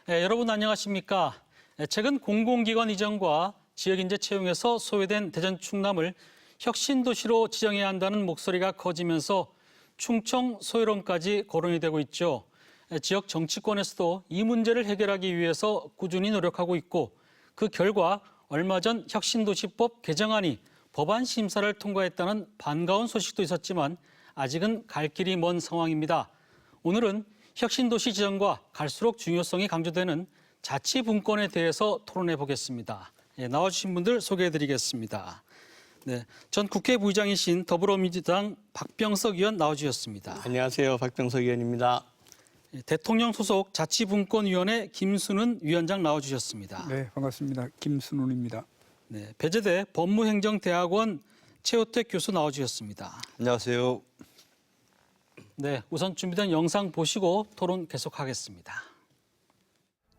여러분 안녕하십니까? 최근 공공기관 이전과 지역인재 채용에서 소외된 대전 충남을 혁신도시로 지정해야 한다는 목소리가 커지면서 충청 소외론까지 거론이 되고 있죠. 지역 정치권에서도 이 문제를 해결하기 위해서 꾸준히 노력하고 있고 그 결과 얼마 전 혁신도시법 개정안이 법안 심사를 통과했다는 반가운 소식도 있었지만 아직은 갈 길이 먼 상황입니다. 오늘은 혁신도시 지정과 갈수록 중요성이 강조되는 자치분권에 대해서 토론해 보겠습니다. 나와주신 분들 소개해드리겠습니다. 전 국회 부의장이신 더불어민주당 박병석 의원 나와주셨습니다. 안녕하세요. 박병석 의원입니다. 대통령 소속 자치분권위원회 김순은 위원장 나와주셨습니다. 네, 반갑습니다. 김순훈입니다. 배재대 법무행정대학원 최호택 교수 나와주셨습니다. 안녕하세요. 우선 준비된 영상 보시고 토론 계속하겠습니다.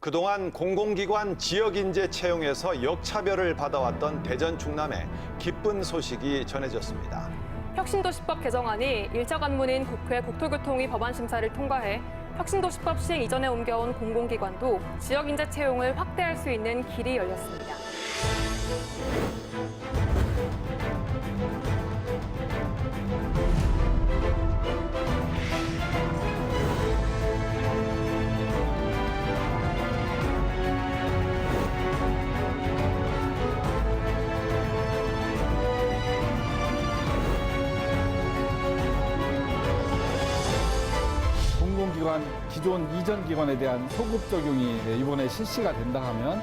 그동안 공공기관 지역인재 채용에서 역차별을 받아왔던 대전 충남에 기쁜 소식이 전해졌습니다. 혁신도시법 개정안이 1차 관문인 국회 국토교통위 법안 심사를 통과해 혁신도시법 시행 이전에 옮겨온 공공기관도 지역인재 채용을 확대할 수 있는 길이 열렸습니다. 공공기관 기존 이전 기관에 대한 소급 적용이 이번에 실시가 된다 하면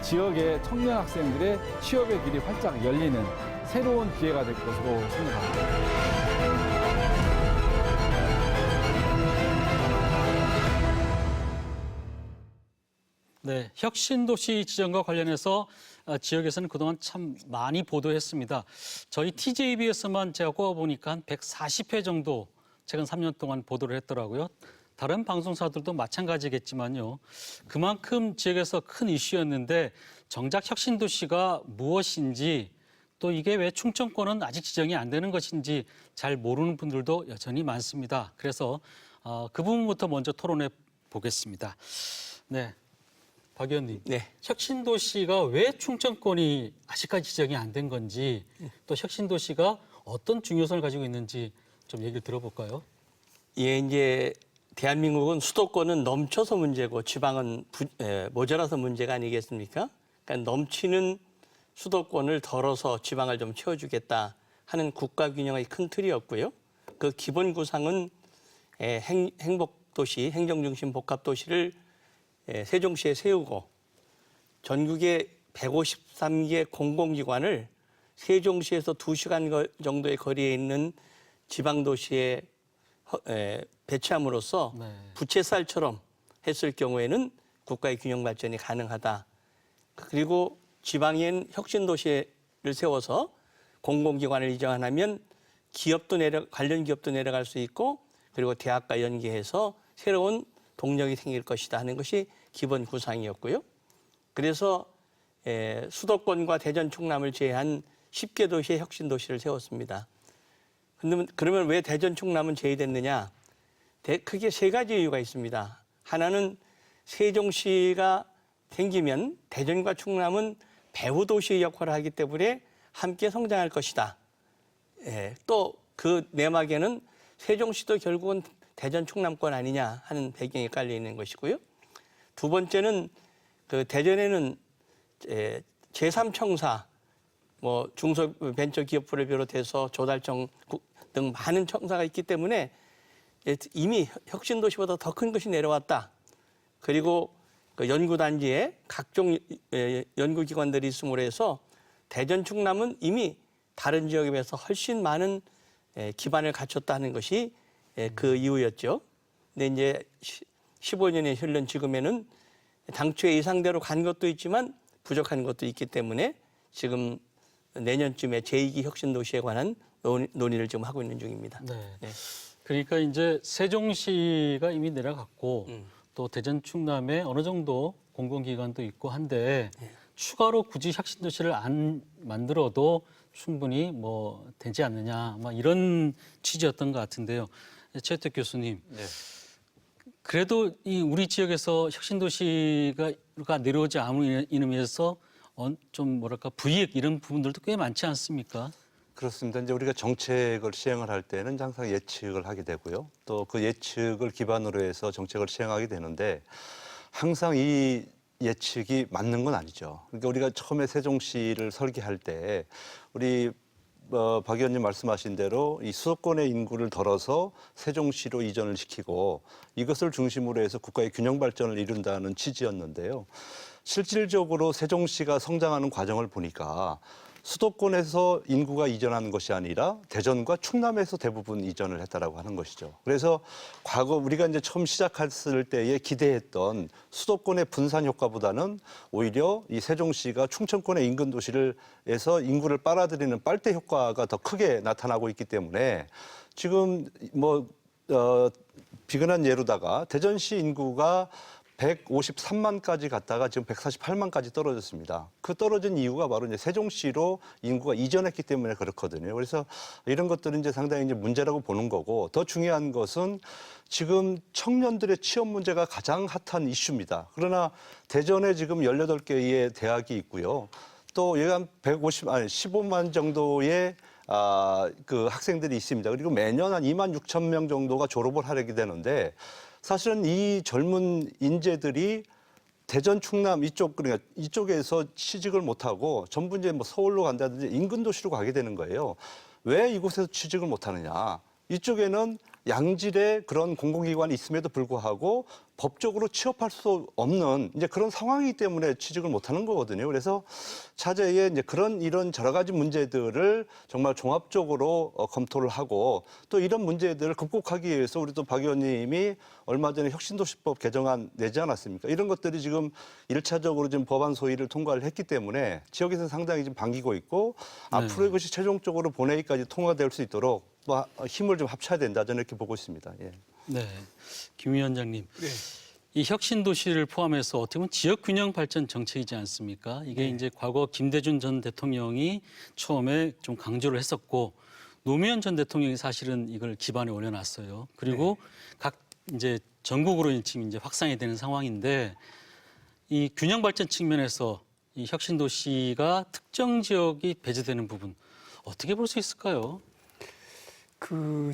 지역의 청년 학생들의 취업의 길이 활짝 열리는 새로운 기회가 될 것으로 생각합니다. 혁신도시 지정과 관련해서 지역에서는 그동안 참 많이 보도했습니다. 저희 TJB에서만 제가 꼽아보니까 한 140회 정도 최근 3년 동안 보도를 했더라고요. 다른 방송사들도 마찬가지겠지만요. 그만큼 지역에서 큰 이슈였는데 정작 혁신도시가 무엇인지 또 이게 왜 충청권은 아직 지정이 안 되는 것인지 잘 모르는 분들도 여전히 많습니다. 그래서 그 부분부터 먼저 토론해 보겠습니다. 박 의원님, 혁신도시가 왜 충청권이 아직까지 지정이 안 된 건지 또 혁신도시가 어떤 중요성을 가지고 있는지 좀 얘기를 들어볼까요? 예, 이제 대한민국은 수도권은 넘쳐서 문제고 지방은 모자라서 문제가 아니겠습니까? 그러니까 넘치는 수도권을 덜어서 지방을 좀 채워주겠다 하는 국가균형의 큰 틀이었고요. 그 기본 구상은 행복도시, 행정중심 복합도시를 세종시에 세우고 전국의 153개 공공기관을 세종시에서 2시간 정도의 거리에 있는 지방도시에 배치함으로써 부채살처럼 했을 경우에는 국가의 균형 발전이 가능하다. 그리고 지방엔 혁신도시를 세워서 공공기관을 이전하면 관련 기업도 내려갈 수 있고 그리고 대학과 연계해서 새로운 동력이 생길 것이다 하는 것이 기본 구상이었고요. 그래서 수도권과 대전 충남을 제외한 10개 도시의 혁신도시를 세웠습니다. 그러면 왜 대전 충남은 제외됐느냐? 크게 세 가지 이유가 있습니다. 하나는 세종시가 생기면 대전과 충남은 배후도시의 역할을 하기 때문에 함께 성장할 것이다. 또 그 내막에는 세종시도 결국은 대전 충남권 아니냐 하는 배경이 깔려 있는 것이고요. 두 번째는 그 대전에는 제3청사, 중소벤처기업부를 비롯해서 조달청 등 많은 청사가 있기 때문에 이미 혁신도시보다 더 큰 것이 내려왔다. 그리고 그 연구단지에 각종 연구기관들이 있음으로 해서 대전 충남은 이미 다른 지역에 비해서 훨씬 많은 기반을 갖췄다는 것이 그 이유였죠. 근데 이제 15년이 흐른 지금에는 당초에 예상대로 간 것도 있지만 부족한 것도 있기 때문에 지금 내년쯤에 제2기 혁신도시에 관한 논의를 지금 하고 있는 중입니다. 그러니까 이제 세종시가 이미 내려갔고 또 대전 충남에 어느 정도 공공기관도 있고 한데 추가로 굳이 혁신도시를 안 만들어도 충분히 되지 않느냐 이런 취지였던 것 같은데요. 최호택 교수님, 그래도 이 우리 지역에서 혁신도시가 내려오지 않음으로 인해서 좀 뭐랄까 불이익 이런 부분들도 꽤 많지 않습니까? 그렇습니다. 이제 우리가 정책을 시행을 할 때는 항상 예측을 하게 되고요. 또 그 예측을 기반으로 해서 정책을 시행하게 되는데 항상 이 예측이 맞는 건 아니죠. 그러니까 우리가 처음에 세종시를 설계할 때 우리 박 의원님 말씀하신 대로 이 수도권의 인구를 덜어서 세종시로 이전을 시키고 이것을 중심으로 해서 국가의 균형 발전을 이룬다는 취지였는데요. 실질적으로 세종시가 성장하는 과정을 보니까 수도권에서 인구가 이전하는 것이 아니라 대전과 충남에서 대부분 이전을 했다라고 하는 것이죠. 그래서 과거 우리가 이제 처음 시작했을 때에 기대했던 수도권의 분산 효과보다는 오히려 이 세종시가 충청권의 인근 도시를에서 인구를 빨아들이는 빨대 효과가 더 크게 나타나고 있기 때문에 지금 비근한 예로다가 대전시 인구가 153만까지 갔다가 지금 148만까지 떨어졌습니다. 그 떨어진 이유가 바로 이제 세종시로 인구가 이전했기 때문에 그렇거든요. 그래서 이런 것들은 이제 상당히 이제 문제라고 보는 거고 더 중요한 것은 지금 청년들의 취업 문제가 가장 핫한 이슈입니다. 그러나 대전에 지금 18개의 대학이 있고요. 또 여기 한 15만 정도의 그 학생들이 있습니다. 그리고 매년 한 2만 6천 명 정도가 졸업을 하게 되는데 사실은 이 젊은 인재들이 대전, 충남 그러니까 이쪽에서 취직을 못하고 전부 이제 뭐 서울로 간다든지 인근 도시로 가게 되는 거예요. 왜 이곳에서 취직을 못하느냐? 이쪽에는 양질의 그런 공공기관이 있음에도 불구하고 법적으로 취업할 수 없는 이제 그런 상황이기 때문에 취직을 못하는 거거든요. 그래서 차제에 이제 이런 여러 가지 문제들을 정말 종합적으로 검토를 하고 또 이런 문제들을 극복하기 위해서 우리 또 박 의원님이 얼마 전에 혁신도시법 개정안 내지 않았습니까? 이런 것들이 지금 1차적으로 지금 법안 소위를 통과를 했기 때문에 지역에서 상당히 지금 반기고 있고 앞으로 이것이 최종적으로 본회의까지 통과될 수 있도록 또 힘을 좀 합쳐야 된다 저는 이렇게 보고 있습니다. 예. 네, 김 위원장님. 이 혁신도시를 포함해서 어떻게 보면 지역균형 발전 정책이지 않습니까? 이게 이제 과거 김대중 전 대통령이 처음에 좀 강조를 했었고 노무현 전 대통령이 사실은 이걸 기반에 올려놨어요. 그리고 각 이제 전국으로 지금 이제 확산이 되는 상황인데 이 균형 발전 측면에서 이 혁신도시가 특정 지역이 배제되는 부분 어떻게 볼 수 있을까요?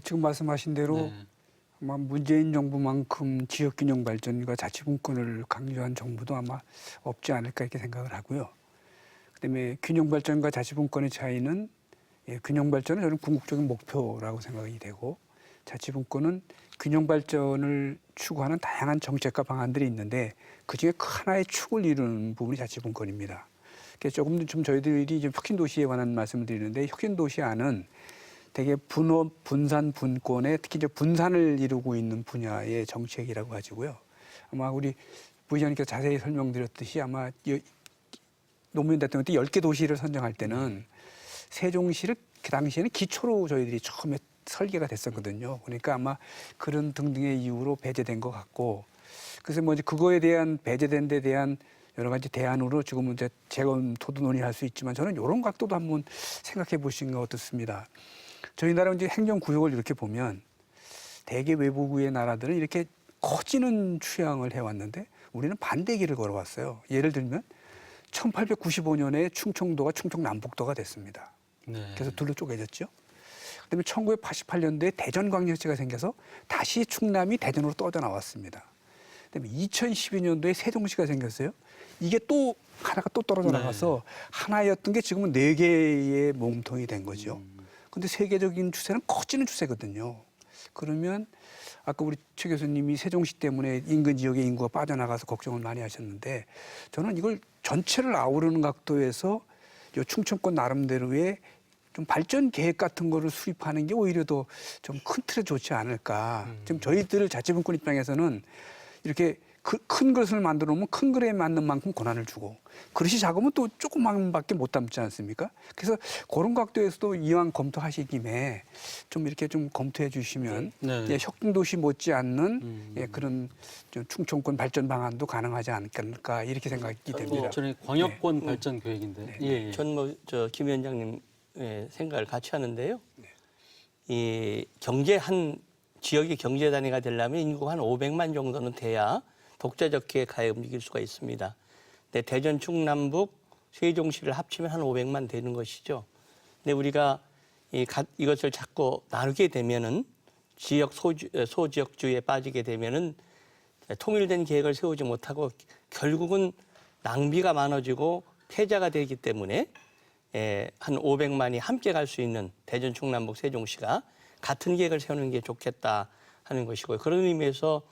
지금 말씀하신 대로 아마 문재인 정부만큼 지역균형 발전과 자치분권을 강조한 정부도 아마 없지 않을까 이렇게 생각을 하고요. 그다음에 균형 발전과 자치분권의 차이는 균형 발전은 저는 궁극적인 목표라고 생각이 되고 자치분권은 균형 발전을 추구하는 다양한 정책과 방안들이 있는데 그중에 하나의 축을 이루는 부분이 자치분권입니다. 그래서 조금 좀 저희들이 좀 혁신도시에 관한 말씀을 드리는데 혁신도시안은 되게 분업, 분산, 분권에 특히 이제 분산을 이루고 있는 분야의 정책이라고 하시고요. 아마 우리 부의장님께서 자세히 설명드렸듯이 아마 노무현 대통령 때 10개 도시를 선정할 때는 세종시를 그 당시에는 기초로 저희들이 처음에 설계가 됐었거든요. 그러니까 아마 그런 등등의 이유로 배제된 것 같고 그래서 뭐 이제 그거에 대한 배제된 데 대한 여러 가지 대안으로 지금은 이제 재검토도 논의할 수 있지만 저는 이런 각도도 한번 생각해 보시는 게 어떻습니다. 저희 나라 이제 행정구역을 이렇게 보면 대개 외부의 나라들은 이렇게 커지는 취향을 해왔는데 우리는 반대 길을 걸어왔어요. 예를 들면 1895년에 충청도가 충청남북도가 됐습니다. 그래서 둘로 쪼개졌죠. 그다음에 1988년도에 대전광역시가 생겨서 다시 충남이 대전으로 떠져 나왔습니다. 그다음에 2012년도에 세종시가 생겼어요. 이게 또 하나가 또 떨어져 나가서 하나였던 게 지금은 4개의 몸통이 된 거죠. 근데 세계적인 추세는 커지는 추세거든요. 그러면 아까 우리 최 교수님이 세종시 때문에 인근 지역의 인구가 빠져나가서 걱정을 많이 하셨는데 저는 이걸 전체를 아우르는 각도에서 이 충청권 나름대로의 좀 발전 계획 같은 거를 수립하는 게 오히려 더 좀 큰 틀에 좋지 않을까. 지금 저희들 자치분권 입장에서는 이렇게 큰 그릇을 만들어 놓으면 큰 그릇에 맞는 만큼 권한을 주고 그릇이 작으면 또 조금만밖에 못 담지 않습니까? 그래서 그런 각도에서도 이왕 검토하시 김에 좀 이렇게 좀 검토해 주시면 혁신도시 못지않는 그런 좀 충청권 발전 방안도 가능하지 않을까 이렇게 생각이 됩니다. 저는 광역권 발전 계획인데. 전 김 위원장님의 생각을 같이 하는데요. 이 경제 한 지역이 경제 단위가 되려면 인구가 한 500만 정도는 돼야 독자적 계획하에 움직일 수가 있습니다. 근데 대전, 충남북, 세종시를 합치면 한 500만 되는 것이죠. 근데 우리가 이것을 자꾸 나누게 되면은 지역 소지역주의에 빠지게 되면은 통일된 계획을 세우지 못하고 결국은 낭비가 많아지고 패자가 되기 때문에 한 500만이 함께 갈 수 있는 대전, 충남북, 세종시가 같은 계획을 세우는 게 좋겠다 하는 것이고요. 그런 의미에서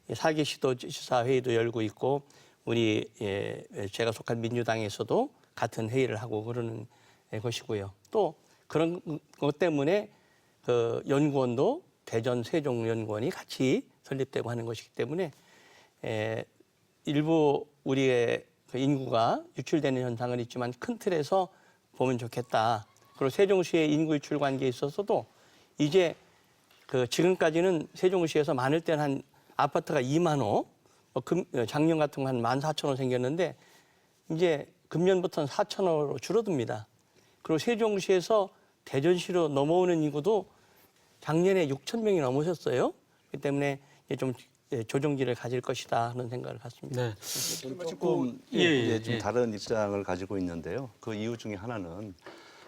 4기 시도지사 회의도 열고 있고 우리 제가 속한 민주당에서도 같은 회의를 하고 그러는 것이고요. 또 그런 것 때문에 그 연구원도 대전 세종연구원이 같이 설립되고 하는 것이기 때문에 일부 우리의 그 인구가 유출되는 현상은 있지만 큰 틀에서 보면 좋겠다. 그리고 세종시의 인구 유출 관계에 있어서도 이제 그 지금까지는 세종시에서 많을 때는 한 아파트가 2만 호, 작년 같은 거 한 14,000호 생겼는데 이제 금년부터는 4,000호로 줄어듭니다. 그리고 세종시에서 대전시로 넘어오는 인구도 작년에 6,000명이 넘으셨어요. 그렇기 때문에 이제 좀 조정기를 가질 것이다 하는 생각을 갖습니다. 네. 조금 예. 좀 다른 입장을 가지고 있는데요. 그 이유 중에 하나는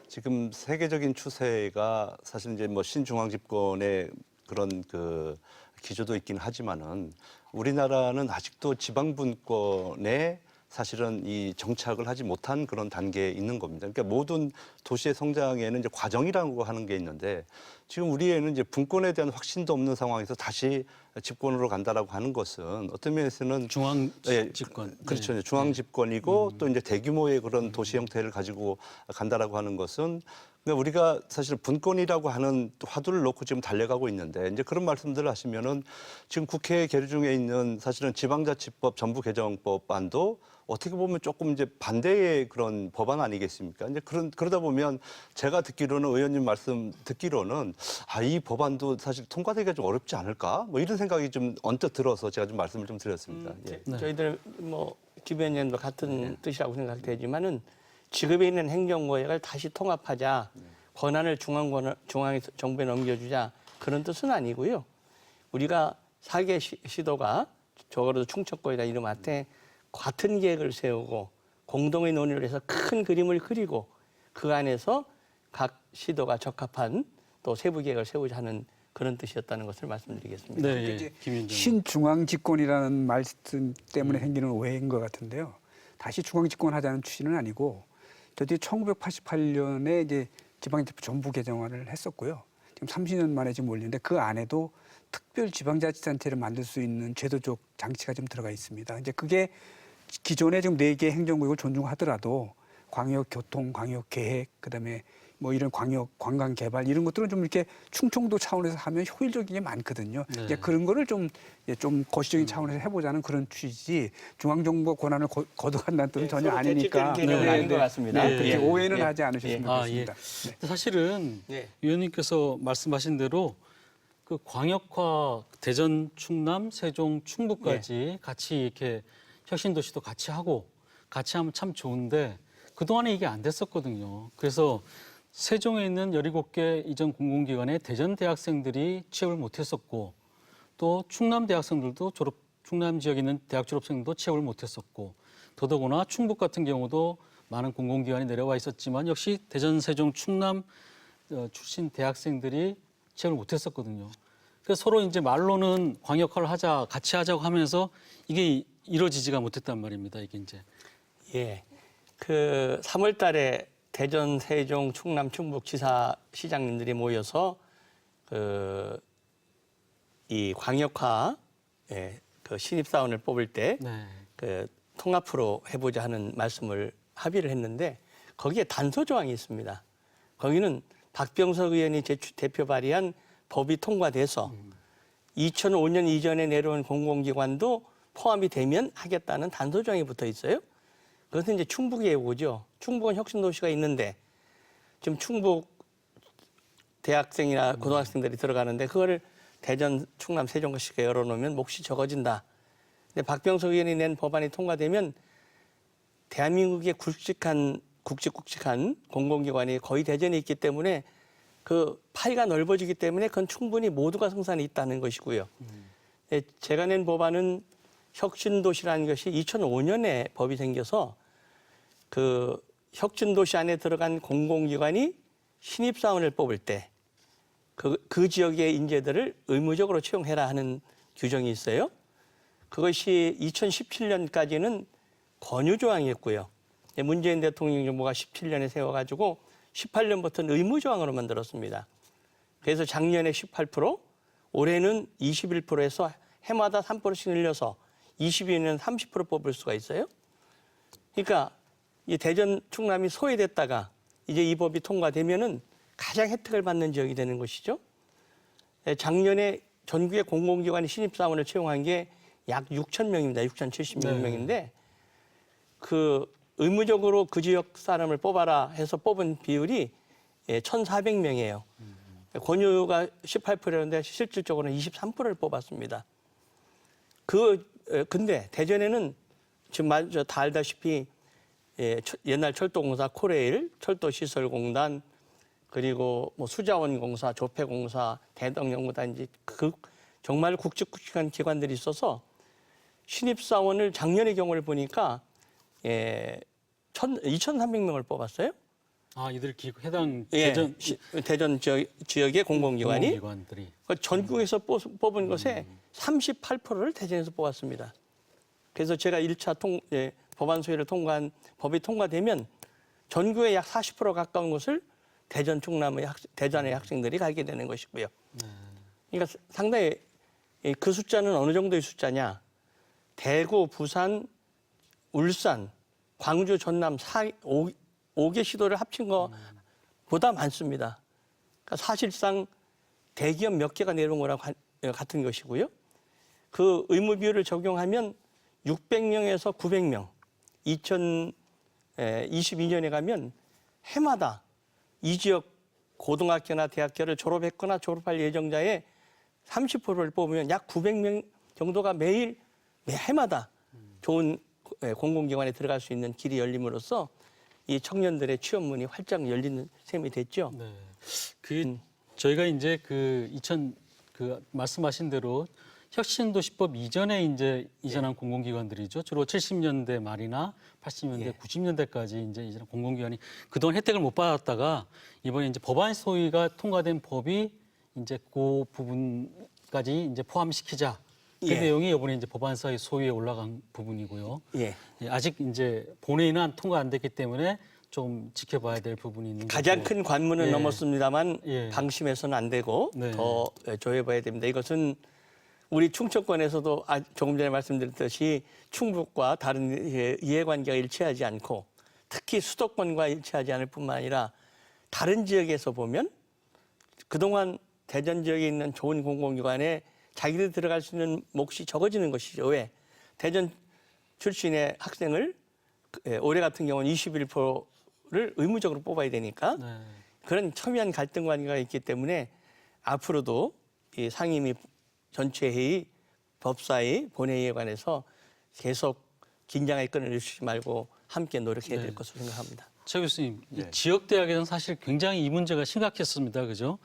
지금 세계적인 추세가 사실 이제 뭐 신중앙 집권의 그런 그 기조도 있긴 하지만은 우리나라는 아직도 지방 분권에 사실은 이 정착을 하지 못한 그런 단계에 있는 겁니다. 그러니까 모든 도시의 성장에는 이제 과정이라고 하는 게 있는데 지금 우리에는 이제 분권에 대한 확신도 없는 상황에서 다시 집권으로 간다라고 하는 것은 어떤 면에서는 중앙 집권. 그렇죠. 네. 중앙 집권이고 또 이제 대규모의 그런 도시 형태를 가지고 간다라고 하는 것은 그러니까 우리가 사실 분권이라고 하는 화두를 놓고 지금 달려가고 있는데 이제 그런 말씀들을 하시면은 지금 국회 계류 중에 있는 사실은 지방자치법 전부 개정법안도 어떻게 보면 조금 이제 반대의 그런 법안 아니겠습니까? 이제 그러다 보면 제가 듣기로는 의원님 말씀 듣기로는 이 법안도 사실 통과되기가 좀 어렵지 않을까? 뭐 이런 생각이 좀 언뜻 들어서 제가 좀 말씀을 좀 드렸습니다. 예. 저희들 뭐 김 의원님도 같은 뜻이라고 생각되지만은 지급에 있는 행정권을 다시 통합하자, 권한을 중앙 정부에 넘겨주자 그런 뜻은 아니고요. 우리가 4개 시도가 적어도 충청권이나 이름한테 같은 계획을 세우고 공동의 논의를 해서 큰 그림을 그리고 그 안에서 각 시도가 적합한 또 세부 계획을 세우자 하는 그런 뜻이었다는 것을 말씀드리겠습니다. 네, 예. 김윤정. 신중앙 집권이라는 말씀 때문에 생기는 오해인 것 같은데요. 다시 중앙 집권하자는 취지는 아니고 저도 1988년에 이제 지방자치법 전부 개정안을 했었고요. 지금 30년 만에 지금 올리는데 그 안에도 특별 지방자치단체를 만들 수 있는 제도적 장치가 좀 들어가 있습니다. 이제 그게 기존에 지금 4개 행정구역을 존중하더라도 광역교통, 광역계획, 그다음에 뭐 이런 관광개발 이런 것들은 좀 이렇게 충청도 차원에서 하면 효율적인 게 많거든요. 네. 이제 그런 거를 좀 거시적인 차원에서 해보자는 그런 취지지 중앙정부가 권한을 거둬간다는 뜻은 전혀 아니니까. 개념이 아닌 것 같습니다. 네. 그렇게 예. 오해는 예. 하지 않으셨으면 좋겠습니다. 네. 사실은 예. 위원님께서 말씀하신 대로 그 광역화 대전, 충남, 세종, 충북까지 같이 이렇게 혁신도시도 같이 하고 같이 하면 참 좋은데 그동안에 이게 안 됐었거든요. 그래서 세종에 있는 17개 이전 공공기관에 대전 대학생들이 취업을 못했었고 또 충남 대학생들도 충남 지역에 있는 대학 졸업생들도 취업을 못했었고 더더구나 충북 같은 경우도 많은 공공기관이 내려와 있었지만 역시 대전, 세종, 충남 출신 대학생들이 취업을 못했었거든요. 그래서 서로 이제 말로는 광역화를 하자, 같이 하자고 하면서 이게 이루어지지가 못했단 말입니다. 이게 이제. 예. 그 3월 달에 대전, 세종, 충남, 충북 지사 시장님들이 모여서 이 광역화 그 신입사원을 뽑을 때 네. 그 통합으로 해보자 하는 말씀을 합의를 했는데 거기에 단서 조항이 있습니다. 거기는 박병석 의원이 대표 발의한 법이 통과돼서 2005년 이전에 내려온 공공기관도 포함이 되면 하겠다는 단서 조항이 붙어 있어요. 그것은 이제 충북의 요구죠. 충북은 혁신도시가 있는데 지금 충북 대학생이나 고등학생들이 들어가는데 그거를 대전, 충남, 세종시가 열어놓으면 몫이 적어진다. 근데 박병석 의원이 낸 법안이 통과되면 대한민국의 굵직굵직한 공공기관이 거의 대전에 있기 때문에 그 파이가 넓어지기 때문에 그건 충분히 모두가 성산이 있다는 것이고요. 예, 제가 낸 법안은 혁신도시라는 것이 2005년에 법이 생겨서 그 혁신도시 안에 들어간 공공기관이 신입사원을 뽑을 때 그 지역의 인재들을 의무적으로 채용해라 하는 규정이 있어요. 그것이 2017년까지는 권유조항이었고요. 문재인 대통령 정부가 17년에 세워가지고 18년부터는 의무조항으로 만들었습니다. 그래서 작년에 18%, 올해는 21%에서 해마다 3%씩 늘려서 22년은 30% 뽑을 수가 있어요. 그러니까 이 대전 충남이 소외됐다가 이제 이 법이 통과되면은 가장 혜택을 받는 지역이 되는 것이죠. 작년에 전국의 공공기관의 신입사원을 채용한 게 약 6천 명입니다. 6,076명인데 그 의무적으로 그 지역 사람을 뽑아라 해서 뽑은 비율이 1,400명이에요. 권유가 18%였는데 실질적으로는 23%를 뽑았습니다. 근데 대전에는 지금 다 알다시피 옛날 철도공사 코레일, 철도시설공단, 그리고 뭐 수자원공사, 조폐공사, 대덕연구단지 정말 굵직굵직한 기관들이 있어서 신입사원을 작년의 경우를 보니까 2,300명을 뽑았어요. 아, 이들 해당 예, 대전 대전 지역의 공공기관이 공공기관들이 전국에서 뽑은 것에 38%를 대전에서 뽑았습니다. 그래서 제가 1차 법안 소위를 법이 통과되면 전국의 약 40% 가까운 곳을 대전 충남의 대전의 학생들이 가게 되는 것이고요. 그러니까 상당히 그 숫자는 어느 정도의 숫자냐? 대구, 부산, 울산, 광주, 전남 5개 시도를 합친 것보다 많습니다. 그러니까 사실상 대기업 몇 개가 내려온 거랑 같은 것이고요. 그 의무 비율을 적용하면 600명에서 900명, 2022년에 가면 해마다 이 지역 고등학교나 대학교를 졸업했거나 졸업할 예정자의 30%를 뽑으면 약 900명 정도가 해마다 좋은 공공기관에 들어갈 수 있는 길이 열림으로써 이 청년들의 취업문이 활짝 열리는 셈이 됐죠. 네. 저희가 이제 말씀하신 대로 혁신도시법 이전에 이제 이전한 공공기관들이죠. 주로 70년대 말이나 80년대, 90년대까지 이제 이전 공공기관이 그동안 혜택을 못 받았다가 이번에 이제 법안 소위가 통과된 법이 이제 그 부분까지 이제 포함시키자. 그 내용이 이번에 이제 법안 소위에 올라간 부분이고요. 아직 이제 본회의는 통과 안 됐기 때문에 좀 지켜봐야 될 부분이 있는 거고. 가장 큰 관문은 넘었습니다만 방심해서는 안 되고 더 조여봐야 됩니다. 이것은 우리 충청권에서도 조금 전에 말씀드렸듯이 충북과 다른 이해관계가 일치하지 않고 특히 수도권과 일치하지 않을 뿐만 아니라 다른 지역에서 보면 그동안 대전 지역에 있는 좋은 공공기관에 자기들 들어갈 수 있는 몫이 적어지는 것이죠. 왜? 대전 출신의 학생을 올해 같은 경우는 21%를 의무적으로 뽑아야 되니까 그런 첨예한 갈등 관계가 있기 때문에 앞으로도 이 상임위 전체 회의, 법사위, 본회의에 관해서 계속 긴장의 끈을 놓치지 말고 함께 노력해야 될 것으로 생각합니다. 최 교수님, 지역 대학에서는 사실 굉장히 이 문제가 심각했습니다. 그죠?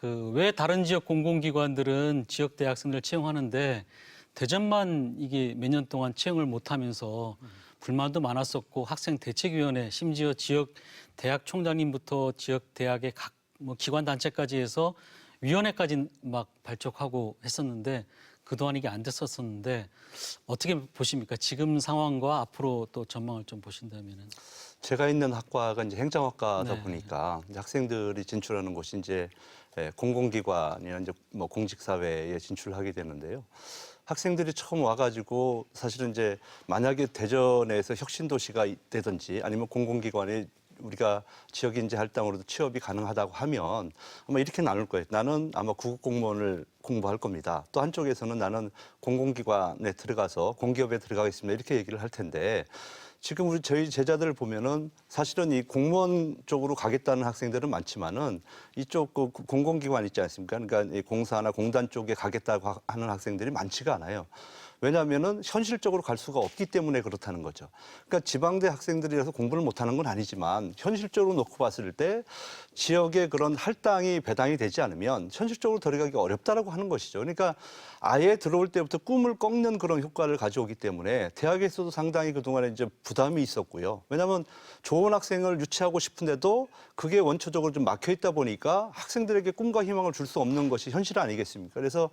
왜 다른 지역 공공기관들은 지역 대학생들 채용하는데 대전만 이게 몇 년 동안 채용을 못하면서 불만도 많았었고 학생 대책위원회 심지어 지역 대학 총장님부터 지역 대학의 각 기관 단체까지 해서 위원회까지 막 발족하고 했었는데 그동안 이게 안 됐었었는데 어떻게 보십니까? 지금 상황과 앞으로 또 전망을 좀 보신다면은. 제가 있는 학과가 이제 행정학과다 보니까 이제 학생들이 진출하는 곳이 이제 공공기관이나 이제 뭐 공직사회에 진출하게 되는데요. 학생들이 처음 와가지고 사실은 이제 만약에 대전에서 혁신도시가 되든지 아니면 공공기관에 우리가 지역인재 할당으로도 취업이 가능하다고 하면 아마 이렇게 나눌 거예요. 나는 아마 구급공무원을 공부할 겁니다. 또 한쪽에서는 나는 공공기관에 들어가서 공기업에 들어가겠습니다. 이렇게 얘기를 할 텐데 지금 저희 제자들을 보면은 사실은 이 공무원 쪽으로 가겠다는 학생들은 많지만은 이쪽 그 공공기관 있지 않습니까? 그러니까 이 공사나 공단 쪽에 가겠다고 하는 학생들이 많지가 않아요. 왜냐하면은 현실적으로 갈 수가 없기 때문에 그렇다는 거죠. 그러니까 지방대 학생들이라서 공부를 못하는 건 아니지만 현실적으로 놓고 봤을 때 지역의 그런 할당이 배당이 되지 않으면 현실적으로 들어가기 어렵다라고 하는 것이죠. 그러니까 아예 들어올 때부터 꿈을 꺾는 그런 효과를 가져오기 때문에 대학에서도 상당히 그동안에 이제 부담이 있었고요. 왜냐하면 좋은 학생을 유치하고 싶은데도 그게 원초적으로 좀 막혀 있다 보니까 학생들에게 꿈과 희망을 줄 수 없는 것이 현실 아니겠습니까? 그래서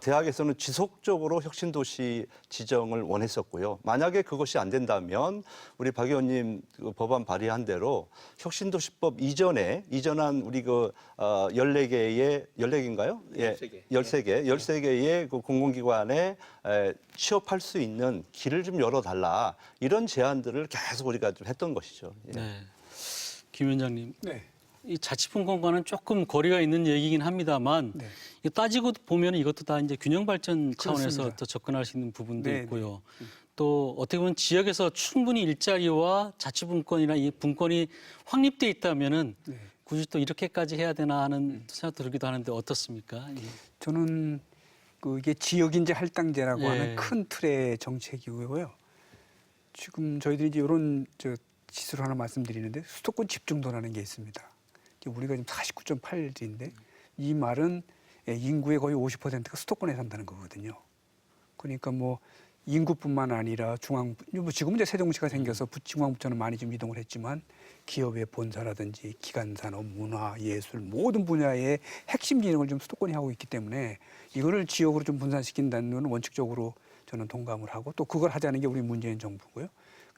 대학에서는 지속적으로 혁신도시 지정을 원했었고요. 만약에 그것이 안 된다면 우리 박 의원님 그 법안 발의한 대로 혁신도시법 이전한 우리 그 14개의 14개인가요? 예, 13개의 그 공공기관에 취업할 수 있는 길을 좀 열어달라 이런 제안들을 계속 우리가 좀 했던 것이죠. 예. 네. 김 위원장님, 네. 이 자치분권과는 조금 거리가 있는 얘기긴 합니다만 네. 이거 따지고 보면 이것도 다 이제 균형 발전 차원에서 그렇습니다. 또 접근할 수 있는 부분도 네, 있고요. 또 어떻게 보면 지역에서 충분히 일자리와 자치분권이나 이 분권이 확립돼 있다면은 네. 굳이 또 이렇게까지 해야 되나 하는 생각도 들기도 하는데 어떻습니까? 예. 저는 이게 지역인재 할당제라고 예. 하는 큰 틀의 정책이고요. 지금 저희들이 이제 이런 지수를 하나 말씀드리는데 수도권 집중도라는 게 있습니다. 우리가 지금 49.8인데 이 말은 인구의 거의 50%가 수도권에 산다는 거거든요. 그러니까 뭐 인구뿐만 아니라 지금 이제 세종시가 생겨서 중앙부처는 많이 좀 이동을 했지만 기업의 본사라든지 기간산업, 문화, 예술 모든 분야의 핵심 기능을 좀 수도권이 하고 있기 때문에 이거를 지역으로 좀 분산시킨다는 건 원칙적으로 저는 동감을 하고 또 그걸 하자는 게 우리 문재인 정부고요.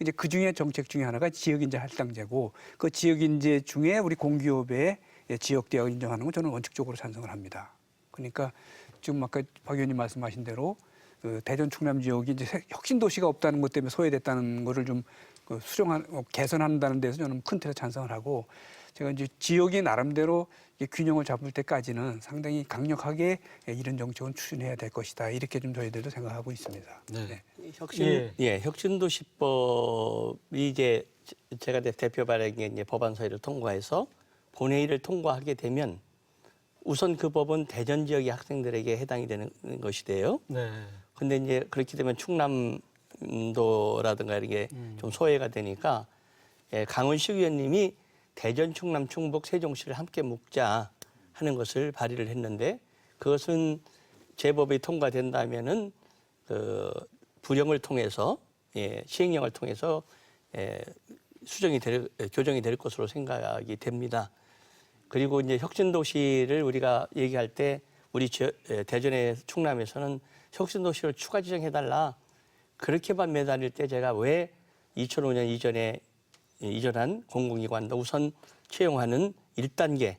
이제 그 중에 정책 중에 하나가 지역인재 할당제고 그 지역인재 중에 우리 공기업의 지역대학을 인정하는 건 저는 원칙적으로 찬성을 합니다. 그러니까 지금 아까 박 의원님 말씀하신 대로 그 대전 충남 지역이 이제 혁신 도시가 없다는 것 때문에 소외됐다는 거를 좀 개선한다는 데서 저는 큰 틀에 찬성을 하고 제가 이제 지역이 나름대로 균형을 잡을 때까지는 상당히 강력하게 이런 정책은 추진해야 될 것이다. 이렇게 좀 저희들도 생각하고 있습니다. 네. 혁신도시법이 이제 제가 대표 발의한 이제 법안 소위를 통과해서 본회의를 통과하게 되면 우선 그 법은 대전 지역의 학생들에게 해당이 되는 것이 돼요. 네. 근데 이제 그렇게 되면 충남도라든가 이런 게 좀 소외가 되니까 강훈식 의원님이 대전, 충남, 충북, 세종시를 함께 묶자 하는 것을 발의를 했는데 그것은 제법이 통과된다면은 그 부령을 통해서 시행령을 통해서 교정이 될 것으로 생각이 됩니다. 그리고 이제 혁신도시를 우리가 얘기할 때 우리 대전의 충남에서는 혁신도시를 추가 지정해달라 그렇게만 매달릴 때 제가 왜 2005년 이전에 이전한 공공기관도 우선 채용하는 1단계를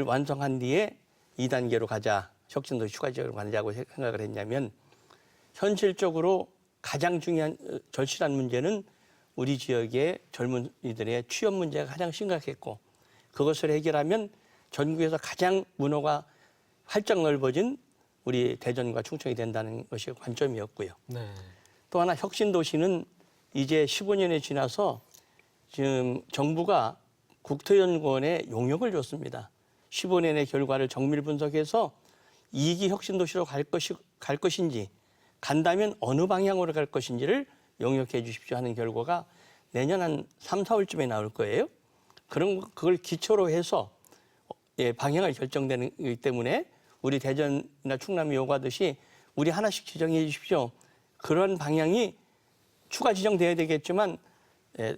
완성한 뒤에 2단계로 가자, 혁신도시 추가 지역으로 가자고 생각을 했냐면 현실적으로 가장 중요한 절실한 문제는 우리 지역의 젊은이들의 취업 문제가 가장 심각했고 그것을 해결하면 전국에서 가장 문호가 활짝 넓어진 우리 대전과 충청이 된다는 것이 관점이었고요. 네. 또 하나 혁신도시는 이제 15년이 지나서 지금 정부가 국토연구원에 용역을 줬습니다. 15년의 결과를 정밀 분석해서 2기 혁신도시로 갈 것인지 간다면 어느 방향으로 갈 것인지를 용역해 주십시오 하는 결과가 내년 한 3, 4월쯤에 나올 거예요. 그걸 기초로 해서 방향을 결정되기 때문에 우리 대전이나 충남이 요구하듯이 우리 하나씩 지정해 주십시오. 그런 방향이 추가 지정돼야 되겠지만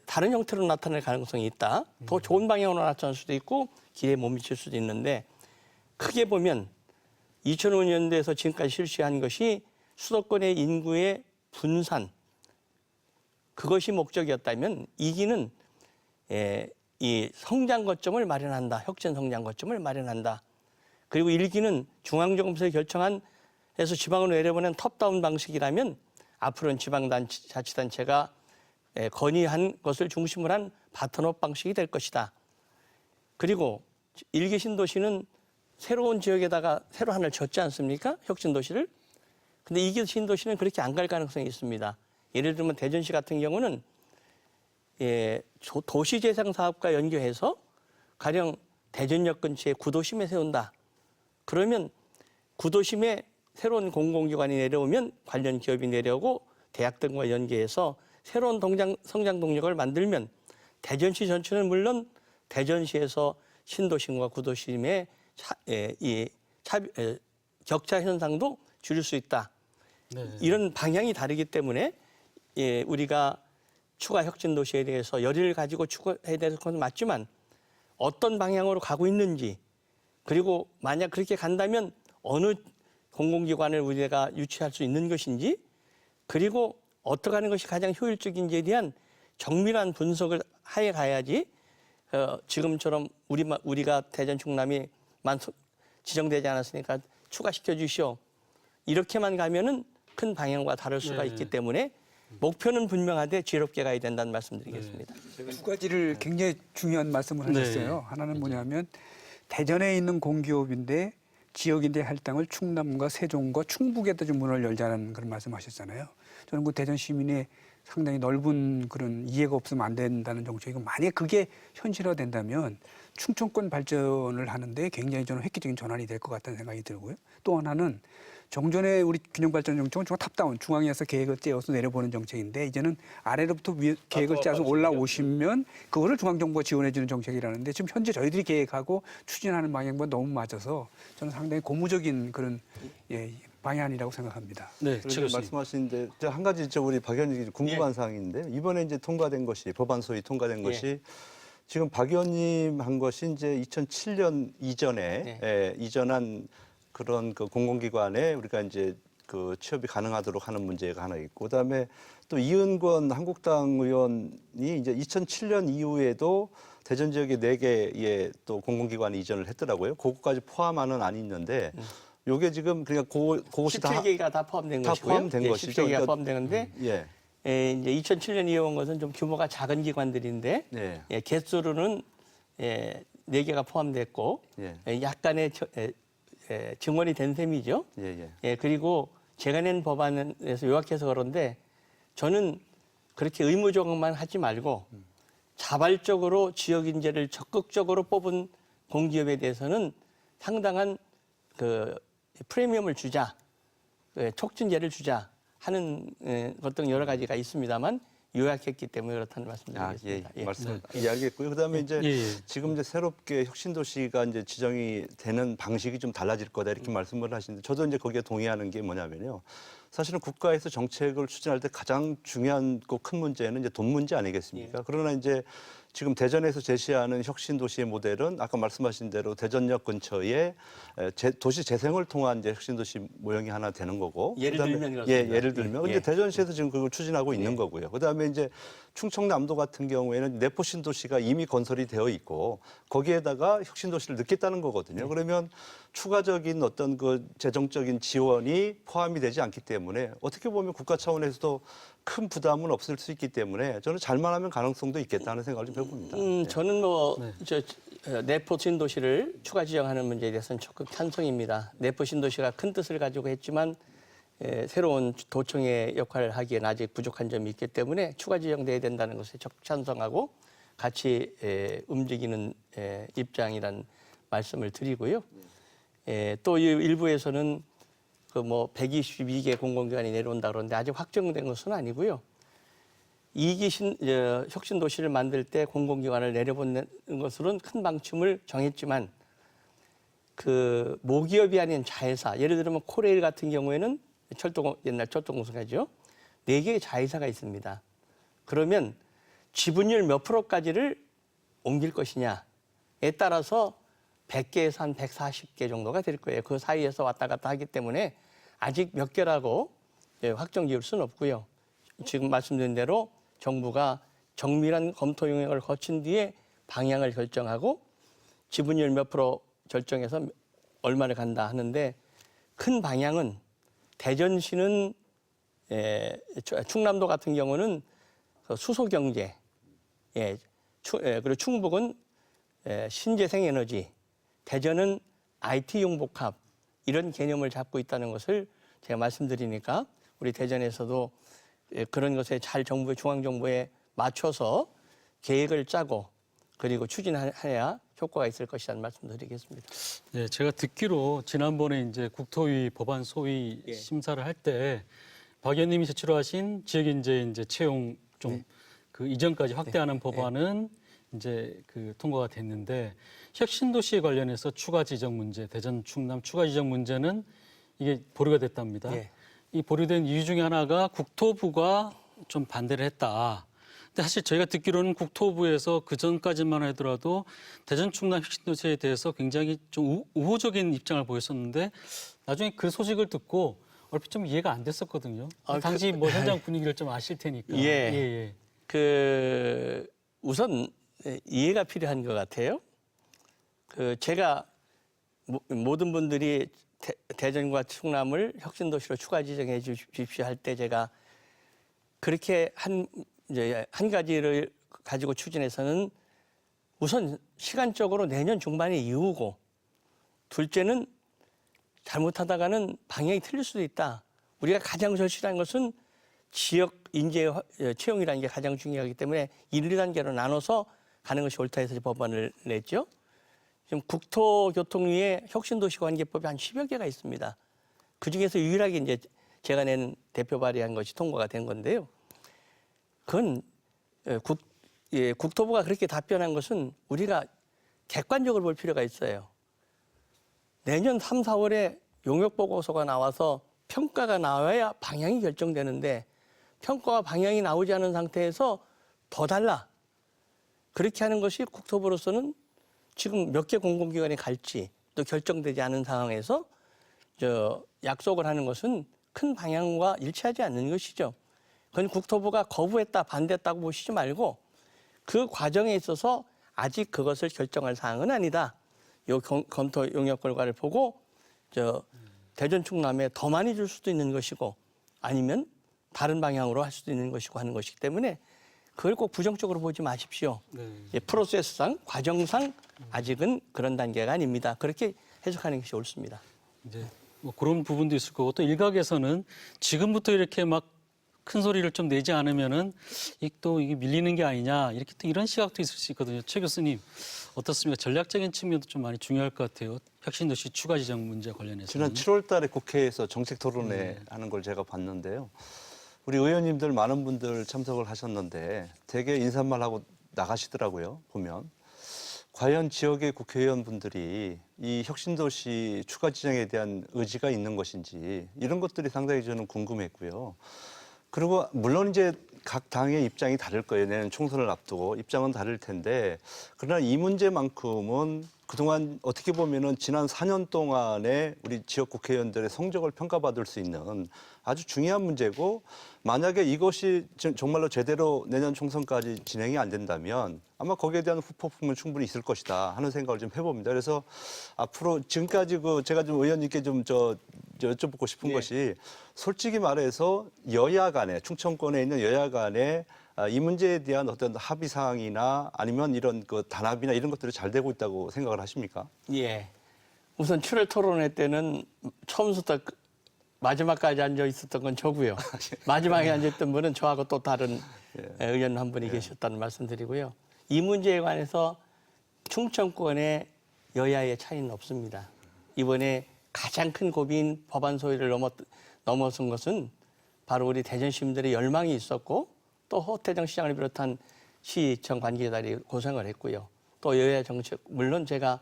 다른 형태로 나타날 가능성이 있다. 더 좋은 방향으로 나타날 수도 있고 기회에 못 미칠 수도 있는데 크게 보면 2005년도에서 지금까지 실시한 것이 수도권의 인구의 분산 그것이 목적이었다면 2기는 이 성장 거점을 마련한다. 혁신 성장 거점을 마련한다. 그리고 1기는 중앙정부에서 결정한 해서 지방으로 내려보낸 톱다운 방식이라면 앞으로는 지방자치단체가 건의한 것을 중심으로 한 바텀업 방식이 될 것이다. 그리고 1기 신도시는 새로운 지역에다가 새로 하나를 졌지 않습니까? 혁신도시를. 근데 2기 신도시는 그렇게 안 갈 가능성이 있습니다. 예를 들면 대전시 같은 경우는 도시재생사업과 연계해서 가령 대전역 근처에 구도심에 세운다. 그러면 구도심에 새로운 공공기관이 내려오면 관련 기업이 내려오고 대학 등과 연계해서 새로운 성장 동력을 만들면 대전시 전체는 물론 대전시에서 신도심과 구도심의 격차 현상도 줄일 수 있다. 이런 방향이 다르기 때문에 우리가 추가 혁신 도시에 대해서 열의를 가지고 추구해야 되는 건 맞지만 어떤 방향으로 가고 있는지 그리고 만약 그렇게 간다면 어느 공공기관을 우리가 유치할 수 있는 것인지 그리고 어떻게 하는 것이 가장 효율적인지에 대한 정밀한 분석을 하에 가야지 지금처럼 우리가 대전 충남이 지정되지 않았으니까 추가시켜 주시오. 이렇게만 가면은 큰 방향과 다를 수가 있기 때문에 목표는 분명하되 지혜롭게 가야 된다는 말씀드리겠습니다. 두 가지를 굉장히 중요한 말씀을 하셨어요. 하나는 뭐냐면 대전에 있는 공기업인데 지역인재 할당을 충남과 세종과 충북에다 좀 문을 열자는 그런 말씀하셨잖아요. 저는 그 대전 시민의 상당히 넓은 그런 이해가 없으면 안 된다는 정책이고 만약 그게 현실화된다면 충청권 발전을 하는데 굉장히 저는 획기적인 전환이 될 것 같다는 생각이 들고요. 또 하나는 정전의 우리 균형발전 정책은 탑다운 중앙에서 계획을 째어서 내려보는 정책인데 이제는 아래로부터 계획을 짜서 올라오시면 그거를 중앙정부가 지원해 주는 정책이라는데 지금 현재 저희들이 계획하고 추진하는 방향과 너무 맞아서 저는 상당히 고무적인 그런 방향이라고 생각합니다. 네, 그리고 말씀하시는데 한 가지 우리 박 의원님이 궁금한 사항인데 이번에 이제 통과된 것이 법안 소위 통과된 것이 지금 박 의원님 한 것이 이제 2007년 이전에 이전한 그런 그 공공기관에 우리가 이제 그 취업이 가능하도록 하는 문제가 하나 있고 그다음에 또 이은권 한국당 의원이 이제 2007년 이후에도 대전 지역에 4개의 또 공공기관 이전을 했더라고요. 그거까지 포함하는 안이 있는데 요게 지금 그러니까 그것이 17개가 다 포함된 다 것이고요. 포함된 것이죠. 17개가 그러니까, 포함되는데 이제 2007년 이어온 것은 좀 규모가 작은 기관들인데 개수로는 4개가 포함됐고 약간의 증원이 된 셈이죠. 그리고 제가 낸 법안에서 요약해서 그런데 저는 그렇게 의무적으로만 하지 말고 자발적으로 지역 인재를 적극적으로 뽑은 공기업에 대해서는 상당한 그 프리미엄을 주자, 촉진제를 주자 하는 것등 여러 가지가 있습니다만 요약했기 때문에 그렇다는 말씀드리겠습니다. 말씀 이야기했고요. 그다음에 이제 지금 이제 새롭게 혁신도시가 이제 지정이 되는 방식이 좀 달라질 거다 이렇게 말씀을 하시는데 저도 이제 거기에 동의하는 게 뭐냐면요. 사실은 국가에서 정책을 추진할 때 가장 중요한 큰 문제는 이제 돈 문제 아니겠습니까? 그러나 이제 지금 대전에서 제시하는 혁신도시의 모델은 아까 말씀하신 대로 대전역 근처에 도시 재생을 통한 이제 혁신도시 모형이 하나 되는 거고. 예를 들면 예를 들면. 근데 대전시에서 지금 그걸 추진하고 있는 거고요. 그다음에 이제 충청남도 같은 경우에는 내포 신도시가 이미 건설이 되어 있고 거기에다가 혁신도시를 넣겠다는 거거든요. 그러면 추가적인 어떤 그 재정적인 지원이 포함이 되지 않기 때문에 어떻게 보면 국가 차원에서도 큰 부담은 없을 수 있기 때문에 저는 잘만 하면 가능성도 있겠다는 생각을 좀 해봅니다. 저는 내포 신도시를 추가 지정하는 문제에 대해서는 적극 찬성입니다. 내포 신도시가 큰 뜻을 가지고 했지만 새로운 도청의 역할을 하기엔 아직 부족한 점이 있기 때문에 추가 지정돼야 된다는 것에 적극 찬성하고 같이 움직이는 입장이란 말씀을 드리고요. 또 일부에서는 그 122개 공공기관이 내려온다 그러는데 아직 확정된 것은 아니고요. 2기 혁신도시를 만들 때 공공기관을 내려보는 것으로는 큰 방침을 정했지만 그 모기업이 아닌 자회사, 예를 들면 코레일 같은 경우에는 옛날 철도공사죠. 4개의 자회사가 있습니다. 그러면 지분율 몇 프로까지를 옮길 것이냐에 따라서 100개에서 한 140개 정도가 될 거예요. 그 사이에서 왔다 갔다 하기 때문에 아직 몇 개라고 확정 지을 수는 없고요. 지금 말씀드린 대로 정부가 정밀한 검토 용역을 거친 뒤에 방향을 결정하고 지분율 몇 프로 결정해서 얼마를 간다 하는데 큰 방향은 대전시는 충남도 같은 경우는 수소경제, 그리고 충북은 신재생에너지, 대전은 IT용 복합 이런 개념을 잡고 있다는 것을 제가 말씀드리니까 우리 대전에서도 그런 것에 잘 중앙정부에 맞춰서 계획을 짜고 그리고 추진해야 효과가 있을 것이라는 말씀드리겠습니다. 네, 제가 듣기로 지난번에 이제 국토위 법안 소위 예. 심사를 할 때 박 의원님이 제출하신 지역인재 이제 채용 좀 그 이전까지 확대하는 법안은 이제 그 통과가 됐는데 혁신도시에 관련해서 추가 지정 문제, 대전 충남 추가 지정 문제는 이게 보류가 됐답니다. 예. 이 보류된 이유 중에 하나가 국토부가 좀 반대를 했다. 근데 사실 저희가 듣기로는 국토부에서 그 전까지만 하더라도 대전 충남 혁신도시에 대해서 굉장히 좀 우호적인 입장을 보였었는데 나중에 그 소식을 듣고 얼핏 좀 이해가 안 됐었거든요. 당시 뭐 현장 분위기를 좀 아실 테니까. 예. 우선 이해가 필요한 것 같아요. 제가 모든 분들이 대전과 충남을 혁신도시로 추가 지정해 주십시오 할 때 제가 그렇게 한 가지를 가지고 추진해서는 우선 시간적으로 내년 중반에 이후고 둘째는 잘못하다가는 방향이 틀릴 수도 있다. 우리가 가장 절실한 것은 지역 인재 채용이라는 게 가장 중요하기 때문에 1, 2단계로 나눠서 가는 것이 옳다 해서 법안을 냈죠. 지금 국토교통위에 혁신도시관계법이 한 10여 개가 있습니다. 그중에서 유일하게 이제 제가 낸 대표 발의한 것이 통과가 된 건데요. 그건 국토부가 그렇게 답변한 것은 우리가 객관적으로 볼 필요가 있어요. 내년 3, 4월에 용역보고서가 나와서 평가가 나와야 방향이 결정되는데 평가와 방향이 나오지 않은 상태에서 더 달라. 그렇게 하는 것이 국토부로서는 지금 몇 개 공공기관이 갈지 또 결정되지 않은 상황에서 약속을 하는 것은 큰 방향과 일치하지 않는 것이죠. 그건 국토부가 거부했다, 반대했다고 보시지 말고 그 과정에 있어서 아직 그것을 결정할 사항은 아니다. 요 검토 용역 결과를 보고 대전 충남에 더 많이 줄 수도 있는 것이고 아니면 다른 방향으로 할 수도 있는 것이고 하는 것이기 때문에 그걸 꼭 부정적으로 보지 마십시오. 프로세스상, 과정상 아직은 그런 단계가 아닙니다. 그렇게 해석하는 것이 옳습니다. 이제 뭐 그런 부분도 있을 거고 또 일각에서는 지금부터 이렇게 막 큰 소리를 좀 내지 않으면은 또 이게 밀리는 게 아니냐 이렇게 또 이런 시각도 있을 수 있거든요. 최 교수님 어떻습니까? 전략적인 측면도 좀 많이 중요할 것 같아요. 혁신도시 추가 지정 문제 관련해서. 지난 7월 달에 국회에서 정책 토론회 하는 걸 제가 봤는데요. 우리 의원님들 많은 분들 참석을 하셨는데 되게 인사말 하고 나가시더라고요. 보면. 과연 지역의 국회의원분들이 이 혁신도시 추가 지정에 대한 의지가 있는 것인지 이런 것들이 상당히 저는 궁금했고요. 그리고 물론 이제 각 당의 입장이 다를 거예요. 내년 총선을 앞두고 입장은 다를 텐데 그러나 이 문제만큼은 그동안 어떻게 보면은 지난 4년 동안에 우리 지역 국회의원들의 성적을 평가받을 수 있는 아주 중요한 문제고 만약에 이것이 정말로 제대로 내년 총선까지 진행이 안 된다면 아마 거기에 대한 후폭풍은 충분히 있을 것이다 하는 생각을 좀 해봅니다. 그래서 앞으로 지금까지 제가 좀 의원님께 좀 여쭤보고 싶은 것이 솔직히 말해서 여야 간에 충청권에 있는 여야 간에 이 문제에 대한 어떤 합의 사항이나 아니면 이런 그 단합이나 이런 것들이 잘 되고 있다고 생각을 하십니까? 예. 우선 7월 토론회 때는 처음부터 마지막까지 앉아 있었던 건 저고요. 마지막에 앉았던 분은 저하고 또 다른 의원 한 분이 계셨다는 말씀드리고요. 이 문제에 관해서 충청권의 여야의 차이는 없습니다. 이번에 가장 큰 고비인 법안 소위를 넘어선 것은 바로 우리 대전 시민들의 열망이 있었고 또 허태정 시장을 비롯한 시청 관계자들이 고생을 했고요. 또 여야 정책, 물론 제가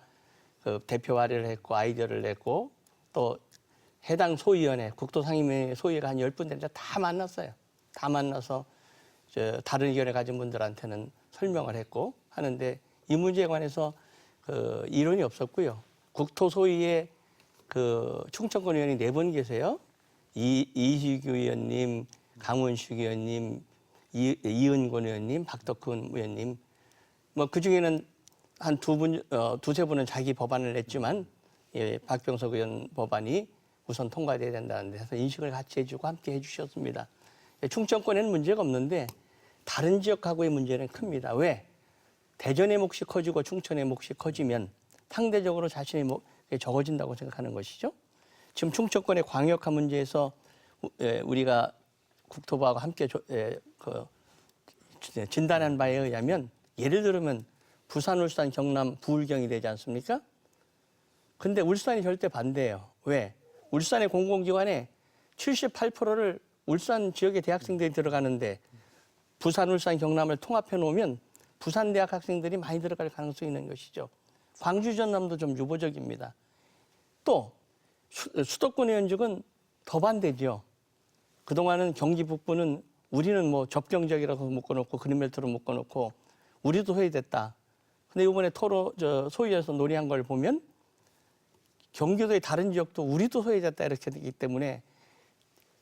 그 대표 발의를 했고 아이디어를 냈고 또 해당 소위원회, 국토상임위 소위가 한 10분 되는데 다 만났어요. 다 만나서 다른 의견을 가진 분들한테는 설명을 했고 하는데 이 문제에 관해서 이론이 없었고요. 국토소위에 충청권 의원이 4분 계세요. 이희규 의원님, 강원식 의원님, 이은권 의원님, 박덕훈 의원님. 그 중에는 한 두세 분은 자기 법안을 냈지만 박병석 의원 법안이 우선 통과돼야 된다는 데서 인식을 같이 해주고 함께 해주셨습니다. 충청권에는 문제가 없는데 다른 지역하고의 문제는 큽니다. 왜? 대전의 몫이 커지고 충청의 몫이 커지면 상대적으로 자신의 몫이 적어진다고 생각하는 것이죠. 지금 충청권의 광역화 문제에서 우리가 국토부하고 함께 진단한 바에 의하면 예를 들면 부산, 울산, 경남, 부울경이 되지 않습니까? 근데 울산이 절대 반대예요. 왜? 울산의 공공기관에 78%를 울산 지역의 대학생들이 들어가는데 부산, 울산, 경남을 통합해 놓으면 부산 대학 학생들이 많이 들어갈 가능성이 있는 것이죠. 광주, 전남도 좀 유보적입니다. 또 수도권의 현직은 더 반대죠. 그동안은 경기 북부는 우리는 뭐 접경지역이라고 묶어놓고 그린벨트로 묶어놓고 우리도 소외됐다. 근데 이번에 소위에서 논의한 걸 보면 경기도의 다른 지역도 우리도 소외됐다 이렇게 되기 때문에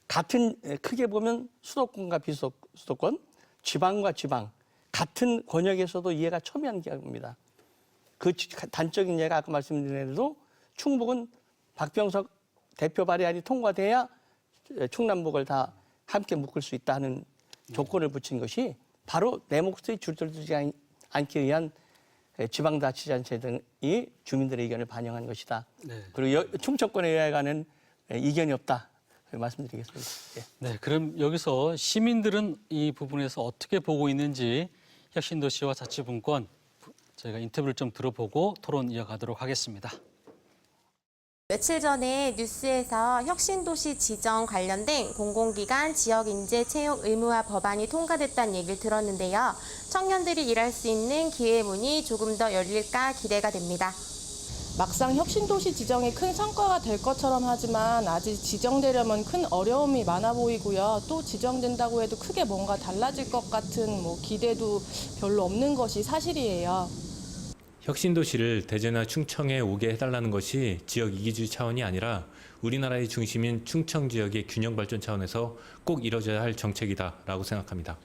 같은 크게 보면 수도권과 비수도권, 지방과 지방 같은 권역에서도 이해가 첨예한 기업입니다. 그 단적인 예가 아까 말씀드린 대로 충북은 박병석 대표 발의안이 통과돼야 충남북을 다 함께 묶을 수 있다는 조건을 붙인 것이 바로 내 목소리 줄들지 않기 위한 지방자치단체 등이 주민들의 의견을 반영한 것이다. 네. 그리고 충청권에 의하여는 이견이 없다. 말씀드리겠습니다. 예. 네, 그럼 여기서 시민들은 이 부분에서 어떻게 보고 있는지 혁신도시와 자치분권 저희가 인터뷰를 좀 들어보고 토론 이어가도록 하겠습니다. 며칠 전에 뉴스에서 혁신도시 지정 관련된 공공기관 지역인재 채용 의무화 법안이 통과됐다는 얘기를 들었는데요. 청년들이 일할 수 있는 기회 문이 조금 더 열릴까 기대가 됩니다. 막상 혁신도시 지정이 큰 성과가 될 것처럼 하지만 아직 지정되려면 큰 어려움이 많아 보이고요. 또 지정된다고 해도 크게 뭔가 달라질 것 같은 기대도 별로 없는 것이 사실이에요. 혁신도시를 대전이나 충청에 오게 해달라는 것이 지역 이기주의 차원이 아니라 우리나라의 중심인 충청 지역의 균형 발전 차원에서 꼭 이뤄져야 할 정책이다라고 생각합니다.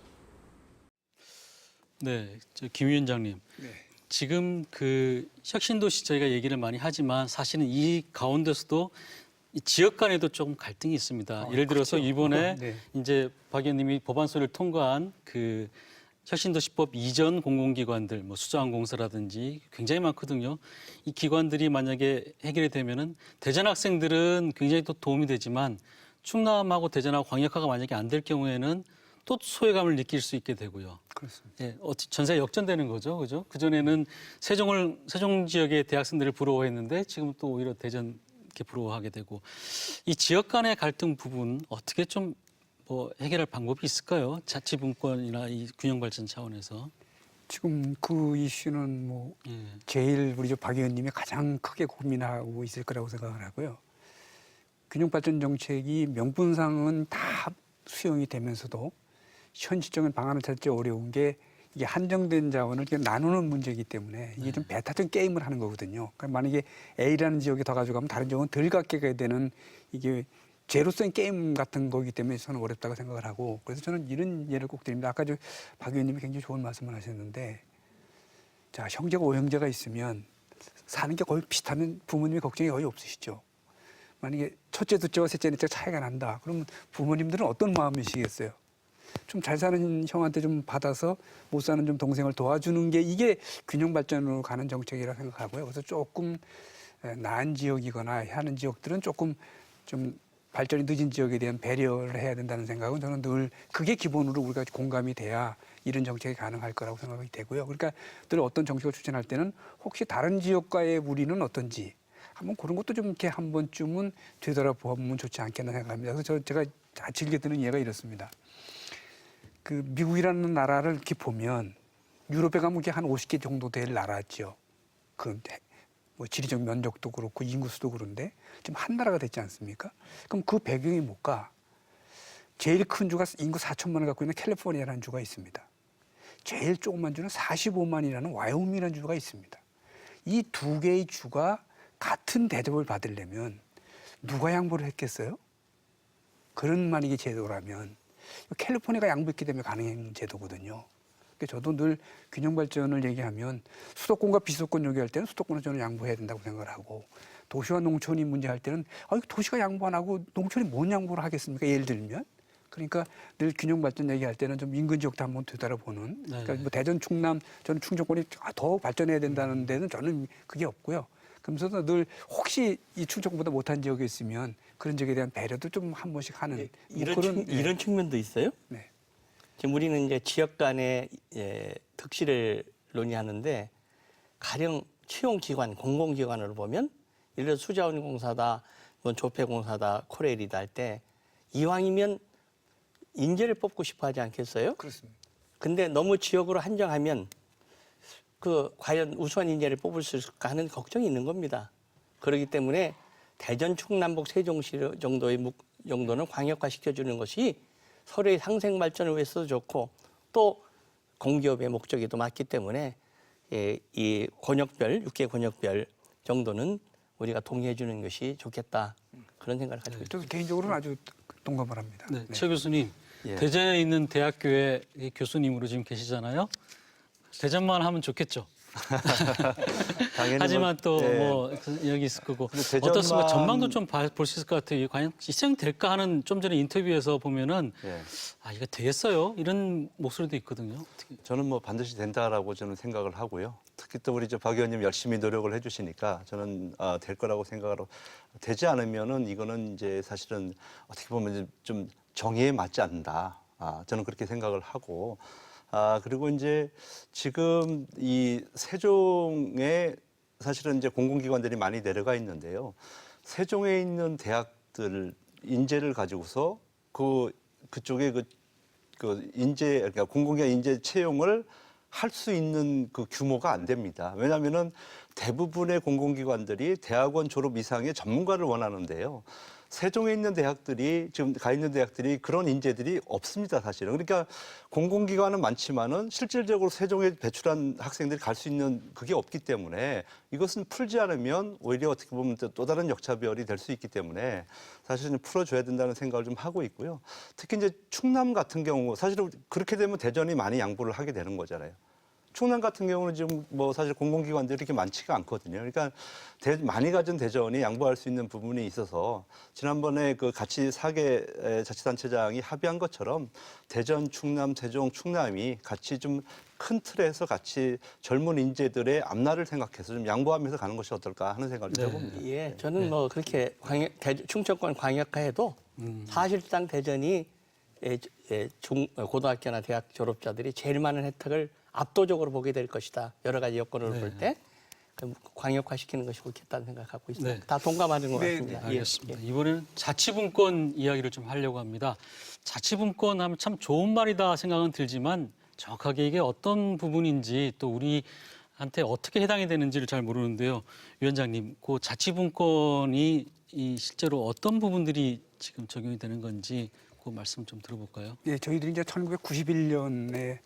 네, 김 위원장님. 네. 지금 그 혁신도시 저희가 얘기를 많이 하지만 사실은 이 가운데서도 이 지역 간에도 조금 갈등이 있습니다. 예를 들어서 그렇죠. 이번에 네. 이제 박 의원님이 법안소를 통과한 그 혁신도시법 이전 공공기관들, 뭐 수자원공사라든지 굉장히 많거든요. 이 기관들이 만약에 해결이 되면은 대전 학생들은 굉장히 또 도움이 되지만 충남하고 대전하고 광역화가 만약에 안 될 경우에는 또 소외감을 느낄 수 있게 되고요. 그렇습니다. 예, 전세가 역전되는 거죠, 그죠? 그 전에는 세종 지역의 대학생들을 부러워했는데 지금 또 오히려 대전 이렇게 부러워하게 되고 이 지역 간의 갈등 부분 어떻게 좀 뭐 해결할 방법이 있을까요? 자치분권이나 이 균형 발전 차원에서. 지금 그 이슈는 예. 제일 우리 박 의원님이 가장 크게 고민하고 있을 거라고 생각을 하고요. 균형발전 정책이 명분상은 다 수용이 되면서도 현실적인 방안을 찾기 어려운 게 이게 한정된 자원을 나누는 문제이기 때문에 이게 좀 배타적 게임을 하는 거거든요. 그러니까 만약에 A라는 지역에 더 가져가면 다른 지역은 덜 갖게 가야 되는 이게 제로성 게임 같은 거기 때문에 저는 어렵다고 생각을 하고 그래서 저는 이런 예를 꼭 드립니다. 아까 박 의원님이 굉장히 좋은 말씀을 하셨는데 자, 형제가 오형제가 있으면 사는 게 거의 비슷하면 부모님이 걱정이 거의 없으시죠. 만약에 첫째, 둘째와 셋째, 넷째 차이가 난다. 그러면 부모님들은 어떤 마음이시겠어요? 좀 잘 사는 형한테 좀 받아서 못 사는 좀 동생을 도와주는 게 이게 균형 발전으로 가는 정책이라고 생각하고요. 그래서 조금 나은 지역이거나 하는 지역들은 조금 좀 발전이 늦은 지역에 대한 배려를 해야 된다는 생각은 저는 늘 그게 기본으로 우리가 공감이 돼야 이런 정책이 가능할 거라고 생각이 되고요. 그러니까 늘 어떤 정책을 추진할 때는 혹시 다른 지역과의 우리는 어떤지 한번 그런 것도 좀 이렇게 한 번쯤은 되돌아보면 좋지 않겠나 생각합니다. 그래서 제가 즐겨 듣는 예가 이렇습니다. 그 미국이라는 나라를 이렇게 보면 유럽에 가면 이게 한 50개 정도 될 나라죠. 뭐 지리적 면적도 그렇고 인구수도 그런데 지금 한 나라가 됐지 않습니까? 그럼 그 배경이 뭘까? 제일 큰 주가 인구 4천만을 갖고 있는 캘리포니아라는 주가 있습니다. 제일 조그만 주는 45만이라는 와이오밍이라는 주가 있습니다. 이 두 개의 주가 같은 대접을 받으려면 누가 양보를 했겠어요? 그런 만약에 제도라면 캘리포니아가 양보했기 때문에 가능한 제도거든요. 저도 늘 균형 발전을 얘기하면 수도권과 비수도권 얘기할 때는 수도권은 저는 양보해야 된다고 생각을 하고 도시와 농촌이 문제할 때는 도시가 양보 안 하고 농촌이 뭔 양보를 하겠습니까? 예를 들면. 그러니까 늘 균형 발전 얘기할 때는 좀 인근 지역도 한번 되돌아보는. 그러니까 뭐 대전, 충남, 저는 충청권이 더 발전해야 된다는 데는 저는 그게 없고요. 그러면서도 늘 혹시 이 충청보다 못한 지역이 있으면 그런 지역에 대한 배려도 좀 한 번씩 하는 이런 측면도 있어요. 네. 지금 우리는 이제 지역 간의 득실을 논의하는데 가령 채용기관, 공공기관으로 보면 예를 들어 수자원공사다, 뭐 조폐공사다, 코레일이다 할 때 이왕이면 인재를 뽑고 싶어 하지 않겠어요? 그렇습니다. 근데 너무 지역으로 한정하면 그 과연 우수한 인재를 뽑을 수 있을까 하는 걱정이 있는 겁니다. 그렇기 때문에 대전, 충남북, 세종시 정도는 광역화시켜주는 것이 서로의 상생 발전을 위해서도 좋고 또 공기업의 목적이 또 맞기 때문에 이 권역별, 6개 권역별 정도는 우리가 동의해 주는 것이 좋겠다. 그런 생각을 가지고 있습니다. 저도 개인적으로는 아주 동감을 합니다. 네, 최 교수님, 예. 대전에 있는 대학교의 교수님으로 지금 계시잖아요. 대전만 하면 좋겠죠. 당연히 하지만 또 예. 뭐 여기 있을 거고 근데 대전만- 어떻습니까? 전망도 좀 볼 수 있을 것 같아요. 과연 시행될까 하는 좀 전에 인터뷰에서 보면은 예. 아 이거 되겠어요? 이런 목소리도 있거든요. 어떻게. 저는 뭐 반드시 된다라고 저는 생각을 하고요. 특히 또 우리 박 의원님 열심히 노력을 해주시니까 저는 될 거라고 생각하고 되지 않으면은 이거는 이제 사실은 어떻게 보면 이제 좀 정의에 맞지 않는다. 저는 그렇게 생각을 하고 그리고 이제 지금 이 세종에 사실은 이제 공공기관들이 많이 내려가 있는데요. 세종에 있는 대학들 인재를 가지고서 그쪽에 그 인재 그러니까 공공기관 인재 채용을 할 수 있는 그 규모가 안 됩니다. 왜냐하면은 대부분의 공공기관들이 대학원 졸업 이상의 전문가를 원하는데요. 세종에 있는 대학들이 지금 가 있는 대학들이 그런 인재들이 없습니다, 사실은. 그러니까 공공기관은 많지만은 실질적으로 세종에 배출한 학생들이 갈 수 있는 그게 없기 때문에 이것은 풀지 않으면 오히려 어떻게 보면 또 다른 역차별이 될 수 있기 때문에 사실은 풀어줘야 된다는 생각을 좀 하고 있고요. 특히 이제 충남 같은 경우 사실은 그렇게 되면 대전이 많이 양보를 하게 되는 거잖아요. 충남 같은 경우는 지금 뭐 사실 공공기관들이 이렇게 많지가 않거든요. 그러니까 많이 가진 대전이 양보할 수 있는 부분이 있어서 지난번에 그 같이 4개 자치단체장이 합의한 것처럼 대전, 충남, 세종, 충남이 같이 좀 큰 틀에서 같이 젊은 인재들의 앞날을 생각해서 좀 양보하면서 가는 것이 어떨까 하는 생각을 좀 해봅니다. 예, 저는 뭐 그렇게 충청권 광역화해도 사실상 대전이 고등학교나 대학 졸업자들이 제일 많은 혜택을 압도적으로 보게 될 것이다. 여러 가지 여건을 볼 때 광역화시키는 것이 좋겠다는 생각하고 있습니다. 네. 다 동감하는 것 네, 같습니다. 알겠습니다. 이번에는 자치분권 이야기를 좀 하려고 합니다. 자치분권 하면 참 좋은 말이다 생각은 들지만 정확하게 이게 어떤 부분인지 또 우리한테 어떻게 해당이 되는지를 잘 모르는데요. 위원장님, 그 자치분권이 실제로 어떤 부분들이 지금 적용이 되는 건지 그 말씀 좀 들어볼까요? 예, 저희들이 이제 1991년에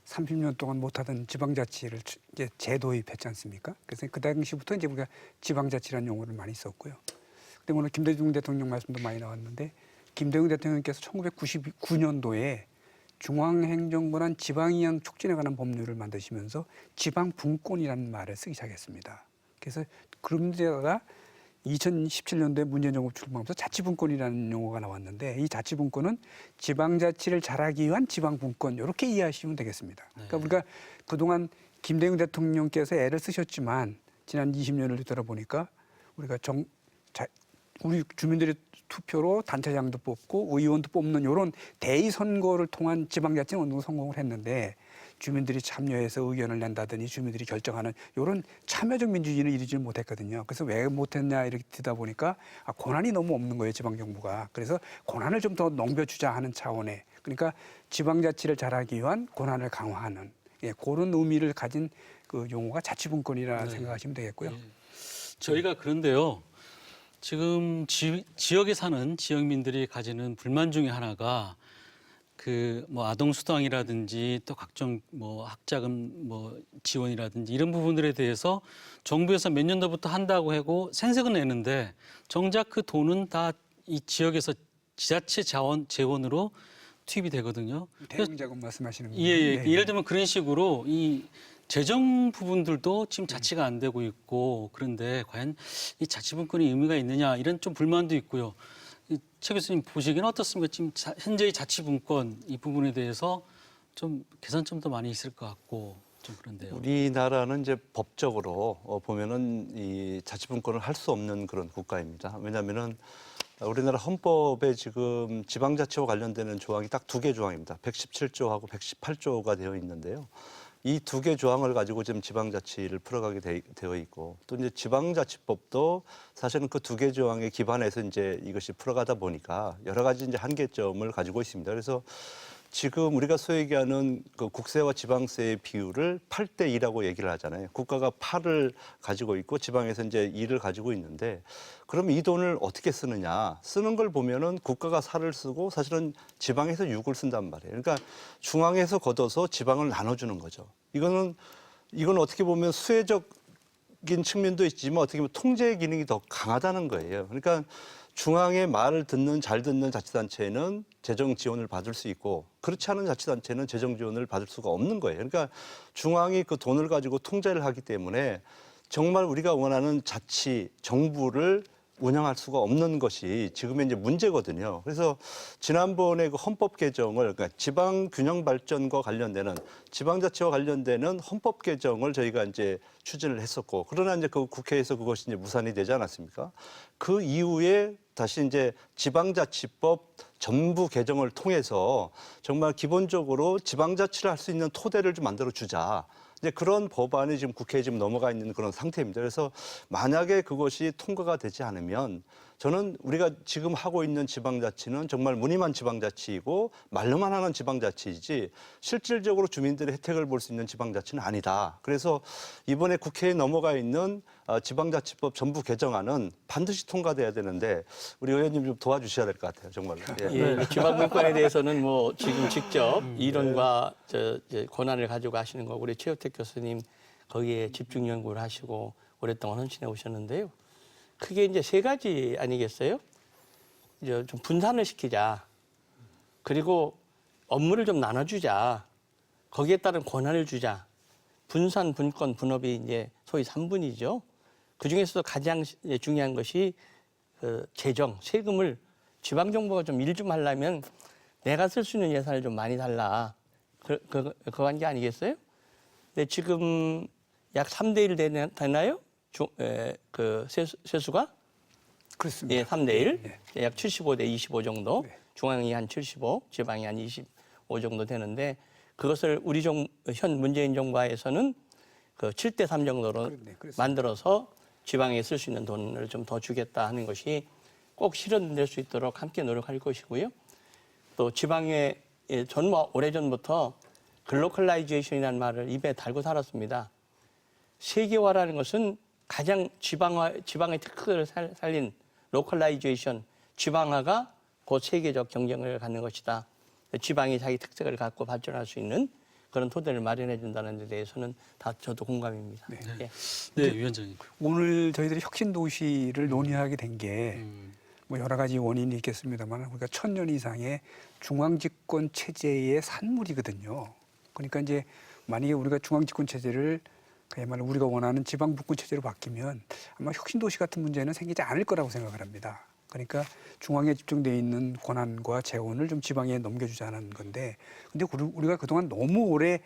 30년 동안 못하던 지방자치를 이제 재도입했지 않습니까? 그래서 그 당시부터 이제 우리가 지방자치라는 용어를 많이 썼고요. 근데 오늘 김대중 대통령 말씀도 많이 나왔는데 김대중 대통령께서 1999년도에 중앙행정권한 지방이양 촉진에 관한 법률을 만드시면서 지방분권이라는 말을 쓰기 시작했습니다. 그래서 그런 데다가 2017년도에 문재인 정부 출범하면서 자치분권이라는 용어가 나왔는데 이 자치분권은 지방자치를 잘하기 위한 지방분권 이렇게 이해하시면 되겠습니다. 그러니까 우리가 그동안 김대중 대통령께서 애를 쓰셨지만 지난 20년을 뒤돌아보니까 우리가 우리 주민들의 투표로 단체장도 뽑고 의원도 뽑는 이런 대의 선거를 통한 지방자치는 어느 정도 성공을 했는데 주민들이 참여해서 의견을 낸다더니 주민들이 결정하는 이런 참여적 민주주의는 이루지 못했거든요. 그래서 왜 못했냐 이렇게 듣다 보니까 권한이 너무 없는 거예요, 지방정부가. 그래서 권한을 좀 더 넘겨주자 하는 차원에 그러니까 지방자치를 잘하기 위한 권한을 강화하는 그런 의미를 가진 그 용어가 자치분권이라 생각하시면 되겠고요. 저희가 그런데요. 지금 지역에 사는 지역민들이 가지는 불만 중에 하나가 그 뭐 아동 수당이라든지 또 각종 뭐 학자금 뭐 지원이라든지 이런 부분들에 대해서 정부에서 몇 년도부터 한다고 하고 생색은 내는데 정작 그 돈은 다 이 지역에서 지자체 재원으로 투입이 되거든요. 대응자금 말씀하시는 거예요? 예. 예를 들면 그런 식으로 이 재정 부분들도 지금 자치가 안 되고 있고 그런데 과연 이 자치분권이 의미가 있느냐 이런 좀 불만도 있고요. 최 교수님 보시기에는 어떻습니까? 지금 현재의 자치분권 이 부분에 대해서 좀 개선점도 많이 있을 것 같고 좀 그런데요. 우리나라는 이제 법적으로 보면은 이 자치분권을 할 수 없는 그런 국가입니다. 왜냐하면은 우리나라 헌법에 지금 지방자치와 관련되는 조항이 딱 2개 조항입니다. 117조하고 118조가 되어 있는데요. 이 두 개 조항을 가지고 지금 지방자치를 풀어가게 되어 있고 또 이제 지방자치법도 사실은 그 두 개 조항에 기반해서 이제 이것이 풀어가다 보니까 여러 가지 이제 한계점을 가지고 있습니다. 그래서 지금 우리가 소위 얘기하는 그 국세와 지방세의 비율을 8대 2라고 얘기를 하잖아요. 국가가 8을 가지고 있고 지방에서 이제 2를 가지고 있는데 그럼 이 돈을 어떻게 쓰느냐? 쓰는 걸 보면은 국가가 4를 쓰고 사실은 지방에서 6을 쓴단 말이에요. 그러니까 중앙에서 걷어서 지방을 나눠주는 거죠. 이건 어떻게 보면 수혜적인 측면도 있지만 어떻게 보면 통제 기능이 더 강하다는 거예요. 그러니까 중앙의 말을 잘 듣는 자치단체는 재정 지원을 받을 수 있고 그렇지 않은 자치단체는 재정 지원을 받을 수가 없는 거예요. 그러니까 중앙이 그 돈을 가지고 통제를 하기 때문에 정말 우리가 원하는 정부를 운영할 수가 없는 것이 지금의 이제 문제거든요. 그래서 지난번에 그 헌법 개정을 그러니까 지방 균형 발전과 관련되는 지방자치와 관련되는 헌법 개정을 저희가 이제 추진을 했었고 그러나 이제 그 국회에서 그것이 이제 무산이 되지 않았습니까? 그 이후에 다시 이제 지방자치법 전부 개정을 통해서 정말 기본적으로 지방자치를 할 수 있는 토대를 좀 만들어 주자. 이제 그런 법안이 지금 국회에 지금 넘어가 있는 그런 상태입니다. 그래서 만약에 그것이 통과가 되지 않으면 저는 우리가 지금 하고 있는 지방자치는 정말 무늬만 지방자치이고 말로만 하는 지방자치이지 실질적으로 주민들의 혜택을 볼 수 있는 지방자치는 아니다. 그래서 이번에 국회에 넘어가 있는 지방자치법 전부 개정안은 반드시 통과돼야 되는데 우리 의원님 좀 도와주셔야 될 것 같아요. 정말로. 예, 지방분권에 대해서는 뭐 지금 직접 이론과 이제 권한을 가지고 하시는 거고 우리 최우택 교수님 거기에 집중 연구를 하시고 오랫동안 헌신해 오셨는데요. 크게 이제 세 가지 아니겠어요? 이제 좀 분산을 시키자. 그리고 업무를 좀 나눠주자. 거기에 따른 권한을 주자. 분산, 분권, 분업이 이제 소위 3분이죠. 그 중에서도 가장 중요한 것이 재정, 세금을 지방정부가 좀 일 좀 하려면 내가 쓸 수 있는 예산을 좀 많이 달라. 그거 한 게 아니겠어요? 근데 지금 약 3대1 되나요? 그 세수가? 그렇습니다. 예, 3대1. 네. 약 75대 25 정도. 네. 중앙이 한 75, 지방이 한 25 정도 되는데 그것을 우리 현 문재인 정부에서는 그 7대 3 정도로 만들어서 지방에 쓸 수 있는 돈을 좀 더 주겠다 하는 것이 꼭 실현될 수 있도록 함께 노력할 것이고요. 또 지방에 전 오래전부터 글로컬라이제이션이라는 말을 입에 달고 살았습니다. 세계화라는 것은 가장 지방의 특色을 살린 로컬라이제이션, 지방화가 곧 세계적 경쟁을 갖는 것이다. 지방이 자기 특색을 갖고 발전할 수 있는 그런 토대를 마련해 준다는 데 대해서는 다 저도 공감입니다. 네. 예. 네, 위원장님. 오늘 저희들이 혁신도시를 논의하게 된 게 뭐 여러 가지 원인이 있겠습니다만 우리가 1000년 이상의 중앙집권 체제의 산물이거든요. 그러니까 이제 만약에 우리가 중앙집권 체제를 그야말로 우리가 원하는 지방분권 체제로 바뀌면 아마 혁신도시 같은 문제는 생기지 않을 거라고 생각을 합니다. 그러니까 중앙에 집중되어 있는 권한과 재원을 좀 지방에 넘겨주자는 건데 근데 우리가 그동안 너무 오래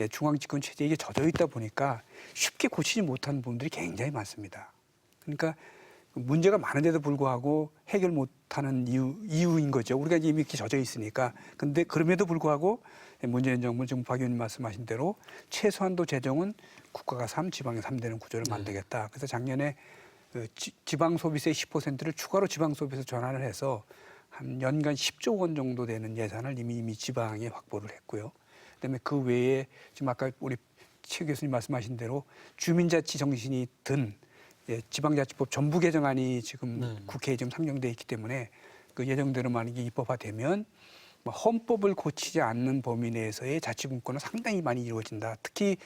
중앙집권 체제에 젖어 있다 보니까 쉽게 고치지 못한 부분들이 굉장히 많습니다. 그러니까 문제가 많은데도 불구하고 해결 못하는 이유인 거죠. 우리가 이미 이렇게 젖어 있으니까. 근데 그럼에도 불구하고 문재인 정부는 지금 박 의원님 말씀하신 대로 최소한도 재정은 국가가 3, 지방이 3되는 구조를 만들겠다. 그래서 작년에 그 지방 소비세 10%를 추가로 지방 소비세 전환을 해서 한 연간 10조 원 정도 되는 예산을 이미 지방에 확보를 했고요. 그다음에 그 외에 지금 아까 우리 최 교수님 말씀하신 대로 주민자치 정신이 든 지방자치법 전부 개정안이 지금 국회에 지금 상정돼 있기 때문에 그 예정대로 만약에 입법화되면 헌법을 고치지 않는 범위 내에서의 자치분권은 상당히 많이 이루어진다. 특히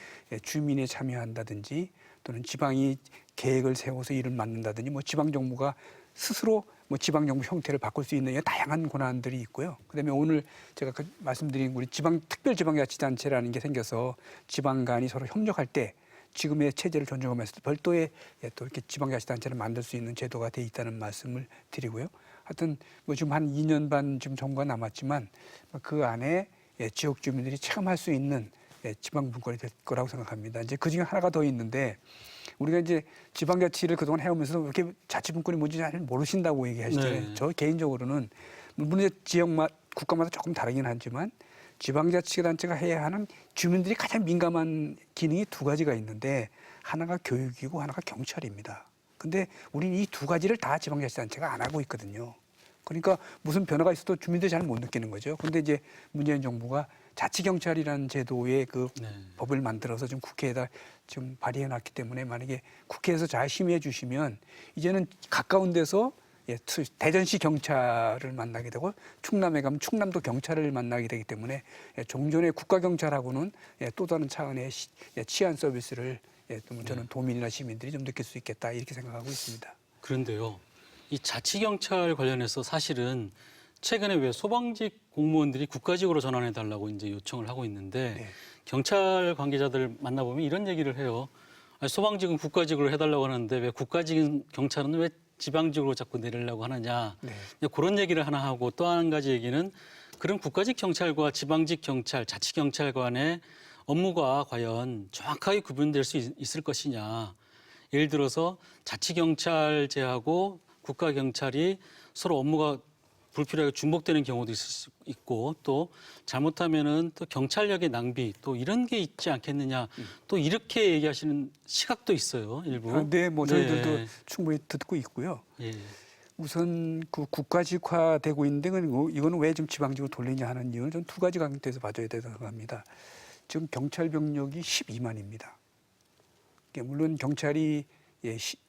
주민이 참여한다든지 또는 지방이 계획을 세워서 일을 맡는다든지 지방정부가 스스로 지방정부 형태를 바꿀 수 있는 다양한 권한들이 있고요. 그다음에 오늘 제가 말씀드린 우리 특별지방자치단체라는 게 생겨서 지방 간이 서로 협력할 때 지금의 체제를 존중하면서 별도의 또 이렇게 지방자치단체를 만들 수 있는 제도가 돼 있다는 말씀을 드리고요. 하여튼 지금 한 2년 반 지금 정부가 남았지만 그 안에 지역 주민들이 체감할 수 있는 지방분권이 될 거라고 생각합니다. 이제 그 중에 하나가 더 있는데 우리가 이제 지방자치를 그동안 해오면서 이렇게 자치분권이 뭔지 잘 모르신다고 얘기하시잖아요. 저 개인적으로는 물론 지역마다 국가마다 조금 다르긴 하지만 지방자치단체가 해야 하는 주민들이 가장 민감한 기능이 두 가지가 있는데 하나가 교육이고 하나가 경찰입니다. 근데 우리는 이 두 가지를 다 지방자치단체가 안 하고 있거든요. 그러니까 무슨 변화가 있어도 주민들이 잘 못 느끼는 거죠. 근데 이제 문재인 정부가 자치경찰이라는 제도의 그 법을 만들어서 지금 국회에다 지금 발의해 놨기 때문에 만약에 국회에서 잘 심의해 주시면 이제는 가까운 데서 대전시 경찰을 만나게 되고 충남에 가면 충남도 경찰을 만나게 되기 때문에 종전의 국가경찰하고는 또 다른 차원의 치안 서비스를 저는 도민이나 시민들이 좀 느낄 수 있겠다 이렇게 생각하고 있습니다. 그런데요, 이 자치경찰 관련해서 사실은 최근에 왜 소방직 공무원들이 국가직으로 전환해달라고 이제 요청을 하고 있는데 경찰 관계자들 만나보면 이런 얘기를 해요. 아니, 소방직은 국가직으로 해달라고 하는데 왜 국가직 경찰은 왜 지방직으로 자꾸 내리려고 하느냐. 그런 얘기를 하나 하고 또 한 가지 얘기는 그런 국가직 경찰과 지방직 경찰, 자치경찰 간의 업무가 과연 정확하게 구분될 수 있을 것이냐. 예를 들어서 자치경찰 제하고 국가경찰이 서로 업무가 불필요하게 중복되는 경우도 있을 수 있고 또 잘못하면은 또 경찰력의 낭비 또 이런 게 있지 않겠느냐 또 이렇게 얘기하시는 시각도 있어요 일부. 네, 뭐 저희들도 충분히 듣고 있고요. 우선 그 국가직화되고 있는데 이거는 왜 지금 지방직으로 돌리냐 하는 이유는 전 두 가지 관점에서 봐줘야 된다고 합니다. 지금 경찰 병력이 12만입니다. 물론 경찰이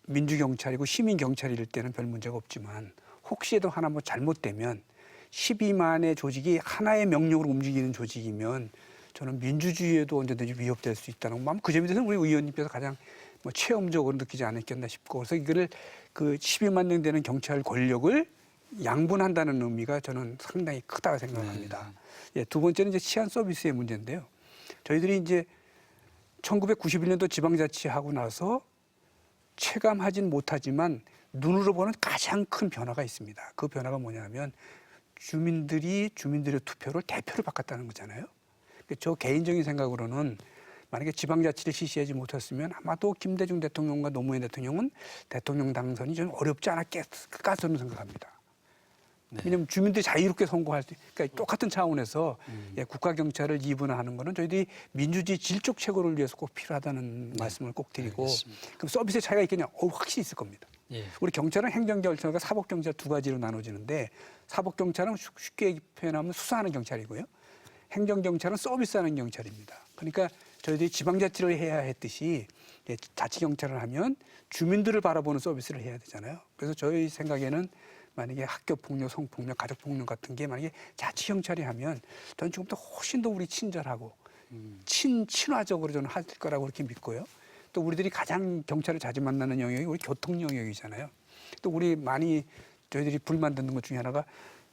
민주경찰이고 시민경찰일 때는 별 문제가 없지만 혹시라도 하나 뭐 잘못되면 12만의 조직이 하나의 명령으로 움직이는 조직이면 저는 민주주의에도 언제든지 위협될 수 있다는 마음 그 점에 대해서는 우리 의원님께서 가장 뭐 체험적으로 느끼지 않았겠나 싶고 그래서 이거를 그 12만 명 되는 경찰 권력을 양분한다는 의미가 저는 상당히 크다고 생각합니다. 두 번째는 이제 치안 서비스의 문제인데요. 저희들이 이제 1991년도 지방자치하고 나서 체감하진 못하지만 눈으로 보는 가장 큰 변화가 있습니다. 그 변화가 뭐냐면 주민들의 투표를 대표를 바꿨다는 거잖아요. 저 개인적인 생각으로는 만약에 지방자치를 실시하지 못했으면 아마도 김대중 대통령과 노무현 대통령은 대통령 당선이 좀 어렵지 않았을까 저는 생각합니다. 왜냐하면 주민들이 자유롭게 선거할 수, 그러니까 똑같은 차원에서 국가경찰을 이분화하는 거는 저희들이 민주주의 질적 최고를 위해서 꼭 필요하다는 말씀을 꼭 드리고 그럼 서비스의 차이가 있겠냐? 확실히 있을 겁니다. 우리 경찰은 행정경찰과 사법경찰 두 가지로 나눠지는데 사법경찰은 쉽게 표현하면 수사하는 경찰이고요. 행정경찰은 서비스하는 경찰입니다. 그러니까 저희들이 지방자치를 해야 했듯이 자치경찰을 하면 주민들을 바라보는 서비스를 해야 되잖아요. 그래서 저희 생각에는 만약에 학교폭력, 성폭력, 가족폭력 같은 게 만약에 자치경찰이 하면 저는 조금 더 훨씬 더 우리 친절하고 친화적으로 저는 할 거라고 그렇게 믿고요. 또 우리들이 가장 경찰을 자주 만나는 영역이 우리 교통 영역이잖아요. 또 우리 많이 저희들이 불만 듣는 것 중에 하나가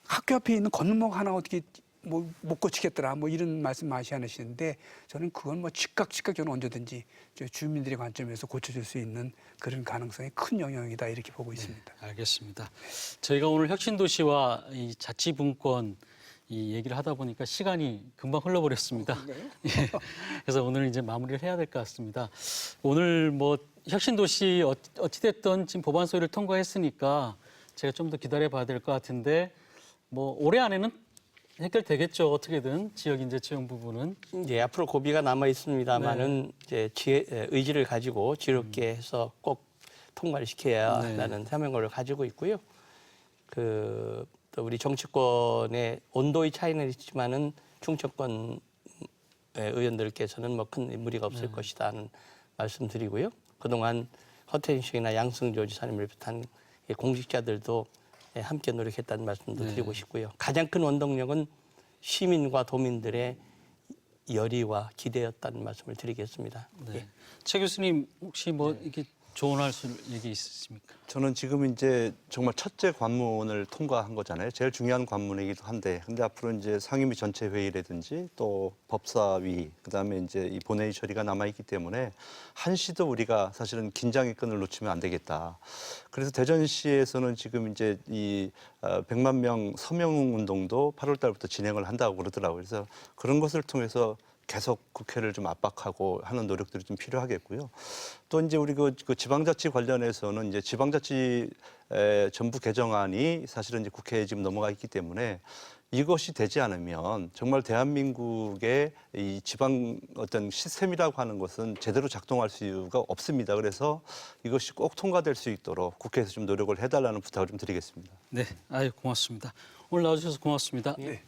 학교 앞에 있는 건너목 하나 어떻게 뭐 못 고치겠더라 뭐 이런 말씀 많이 하시는데 저는 그건 뭐 즉각 저는 언제든지 주민들의 관점에서 고쳐줄 수 있는 그런 가능성이 큰 영역이다 이렇게 보고 있습니다. 알겠습니다. 저희가 오늘 혁신도시와 이 자치분권 이 얘기를 하다 보니까 시간이 금방 흘러버렸습니다. 그래서 오늘 이제 마무리를 해야 될 것 같습니다. 오늘 뭐 혁신도시 어찌됐든 지금 법안 소위를 통과했으니까 제가 좀 더 기다려봐야 될 것 같은데 뭐 올해 안에는 해결되겠죠. 어떻게든 지역인재 채용 부분은. 이제 앞으로 고비가 남아 있습니다만은 이제 의지를 가지고 지롭게 해서 꼭 통과를 시켜야 한다는 사명을 가지고 있고요. 또 우리 정치권의 온도의 차이는 있지만은 충청권 의원들께서는 뭐 큰 무리가 없을 것이다는 말씀드리고요. 그동안 허태인식이나 양승조 지사님을 비롯한 공직자들도 함께 노력했다는 말씀도 드리고 싶고요. 가장 큰 원동력은 시민과 도민들의 열의와 기대였다는 말씀을 드리겠습니다. 최 교수님 혹시 뭐 이렇게 조언할 수 있는 얘기 있으십니까? 저는 지금 이제 정말 첫째 관문을 통과한 거잖아요. 제일 중요한 관문이기도 한데, 근데 앞으로 이제 상임위 전체 회의라든지 또 법사위, 그다음에 이제 이 본회의 처리가 남아 있기 때문에 한시도 우리가 사실은 긴장의 끈을 놓치면 안 되겠다. 그래서 대전시에서는 지금 이제 이 100만 명 서명 운동도 8월 달부터 진행을 한다고 그러더라고요. 그래서 그런 것을 통해서 계속 국회를 좀 압박하고 하는 노력들이 좀 필요하겠고요. 또 이제 우리 그 지방자치 관련해서는 이제 지방자치 전부 개정안이 사실은 이제 국회에 지금 넘어가 있기 때문에 이것이 되지 않으면 정말 대한민국의 이 지방 어떤 시스템이라고 하는 것은 제대로 작동할 수가 없습니다. 그래서 이것이 꼭 통과될 수 있도록 국회에서 좀 노력을 해달라는 부탁을 좀 드리겠습니다. 네, 아유 고맙습니다. 오늘 나와주셔서 고맙습니다. 네.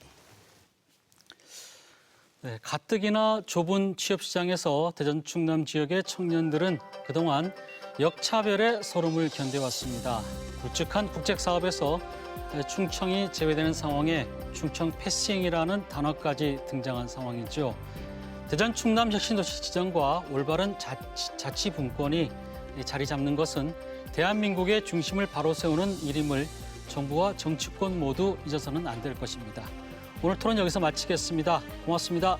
네, 가뜩이나 좁은 취업시장에서 대전 충남 지역의 청년들은 그동안 역차별의 서름을 견뎌왔습니다. 굵직한 국책사업에서 충청이 제외되는 상황에 충청 패싱이라는 단어까지 등장한 상황이죠. 대전 충남 혁신도시 지정과 올바른 자치 분권이 자리 잡는 것은 대한민국의 중심을 바로 세우는 일임을 정부와 정치권 모두 잊어서는 안 될 것입니다. 오늘 토론 여기서 마치겠습니다. 고맙습니다.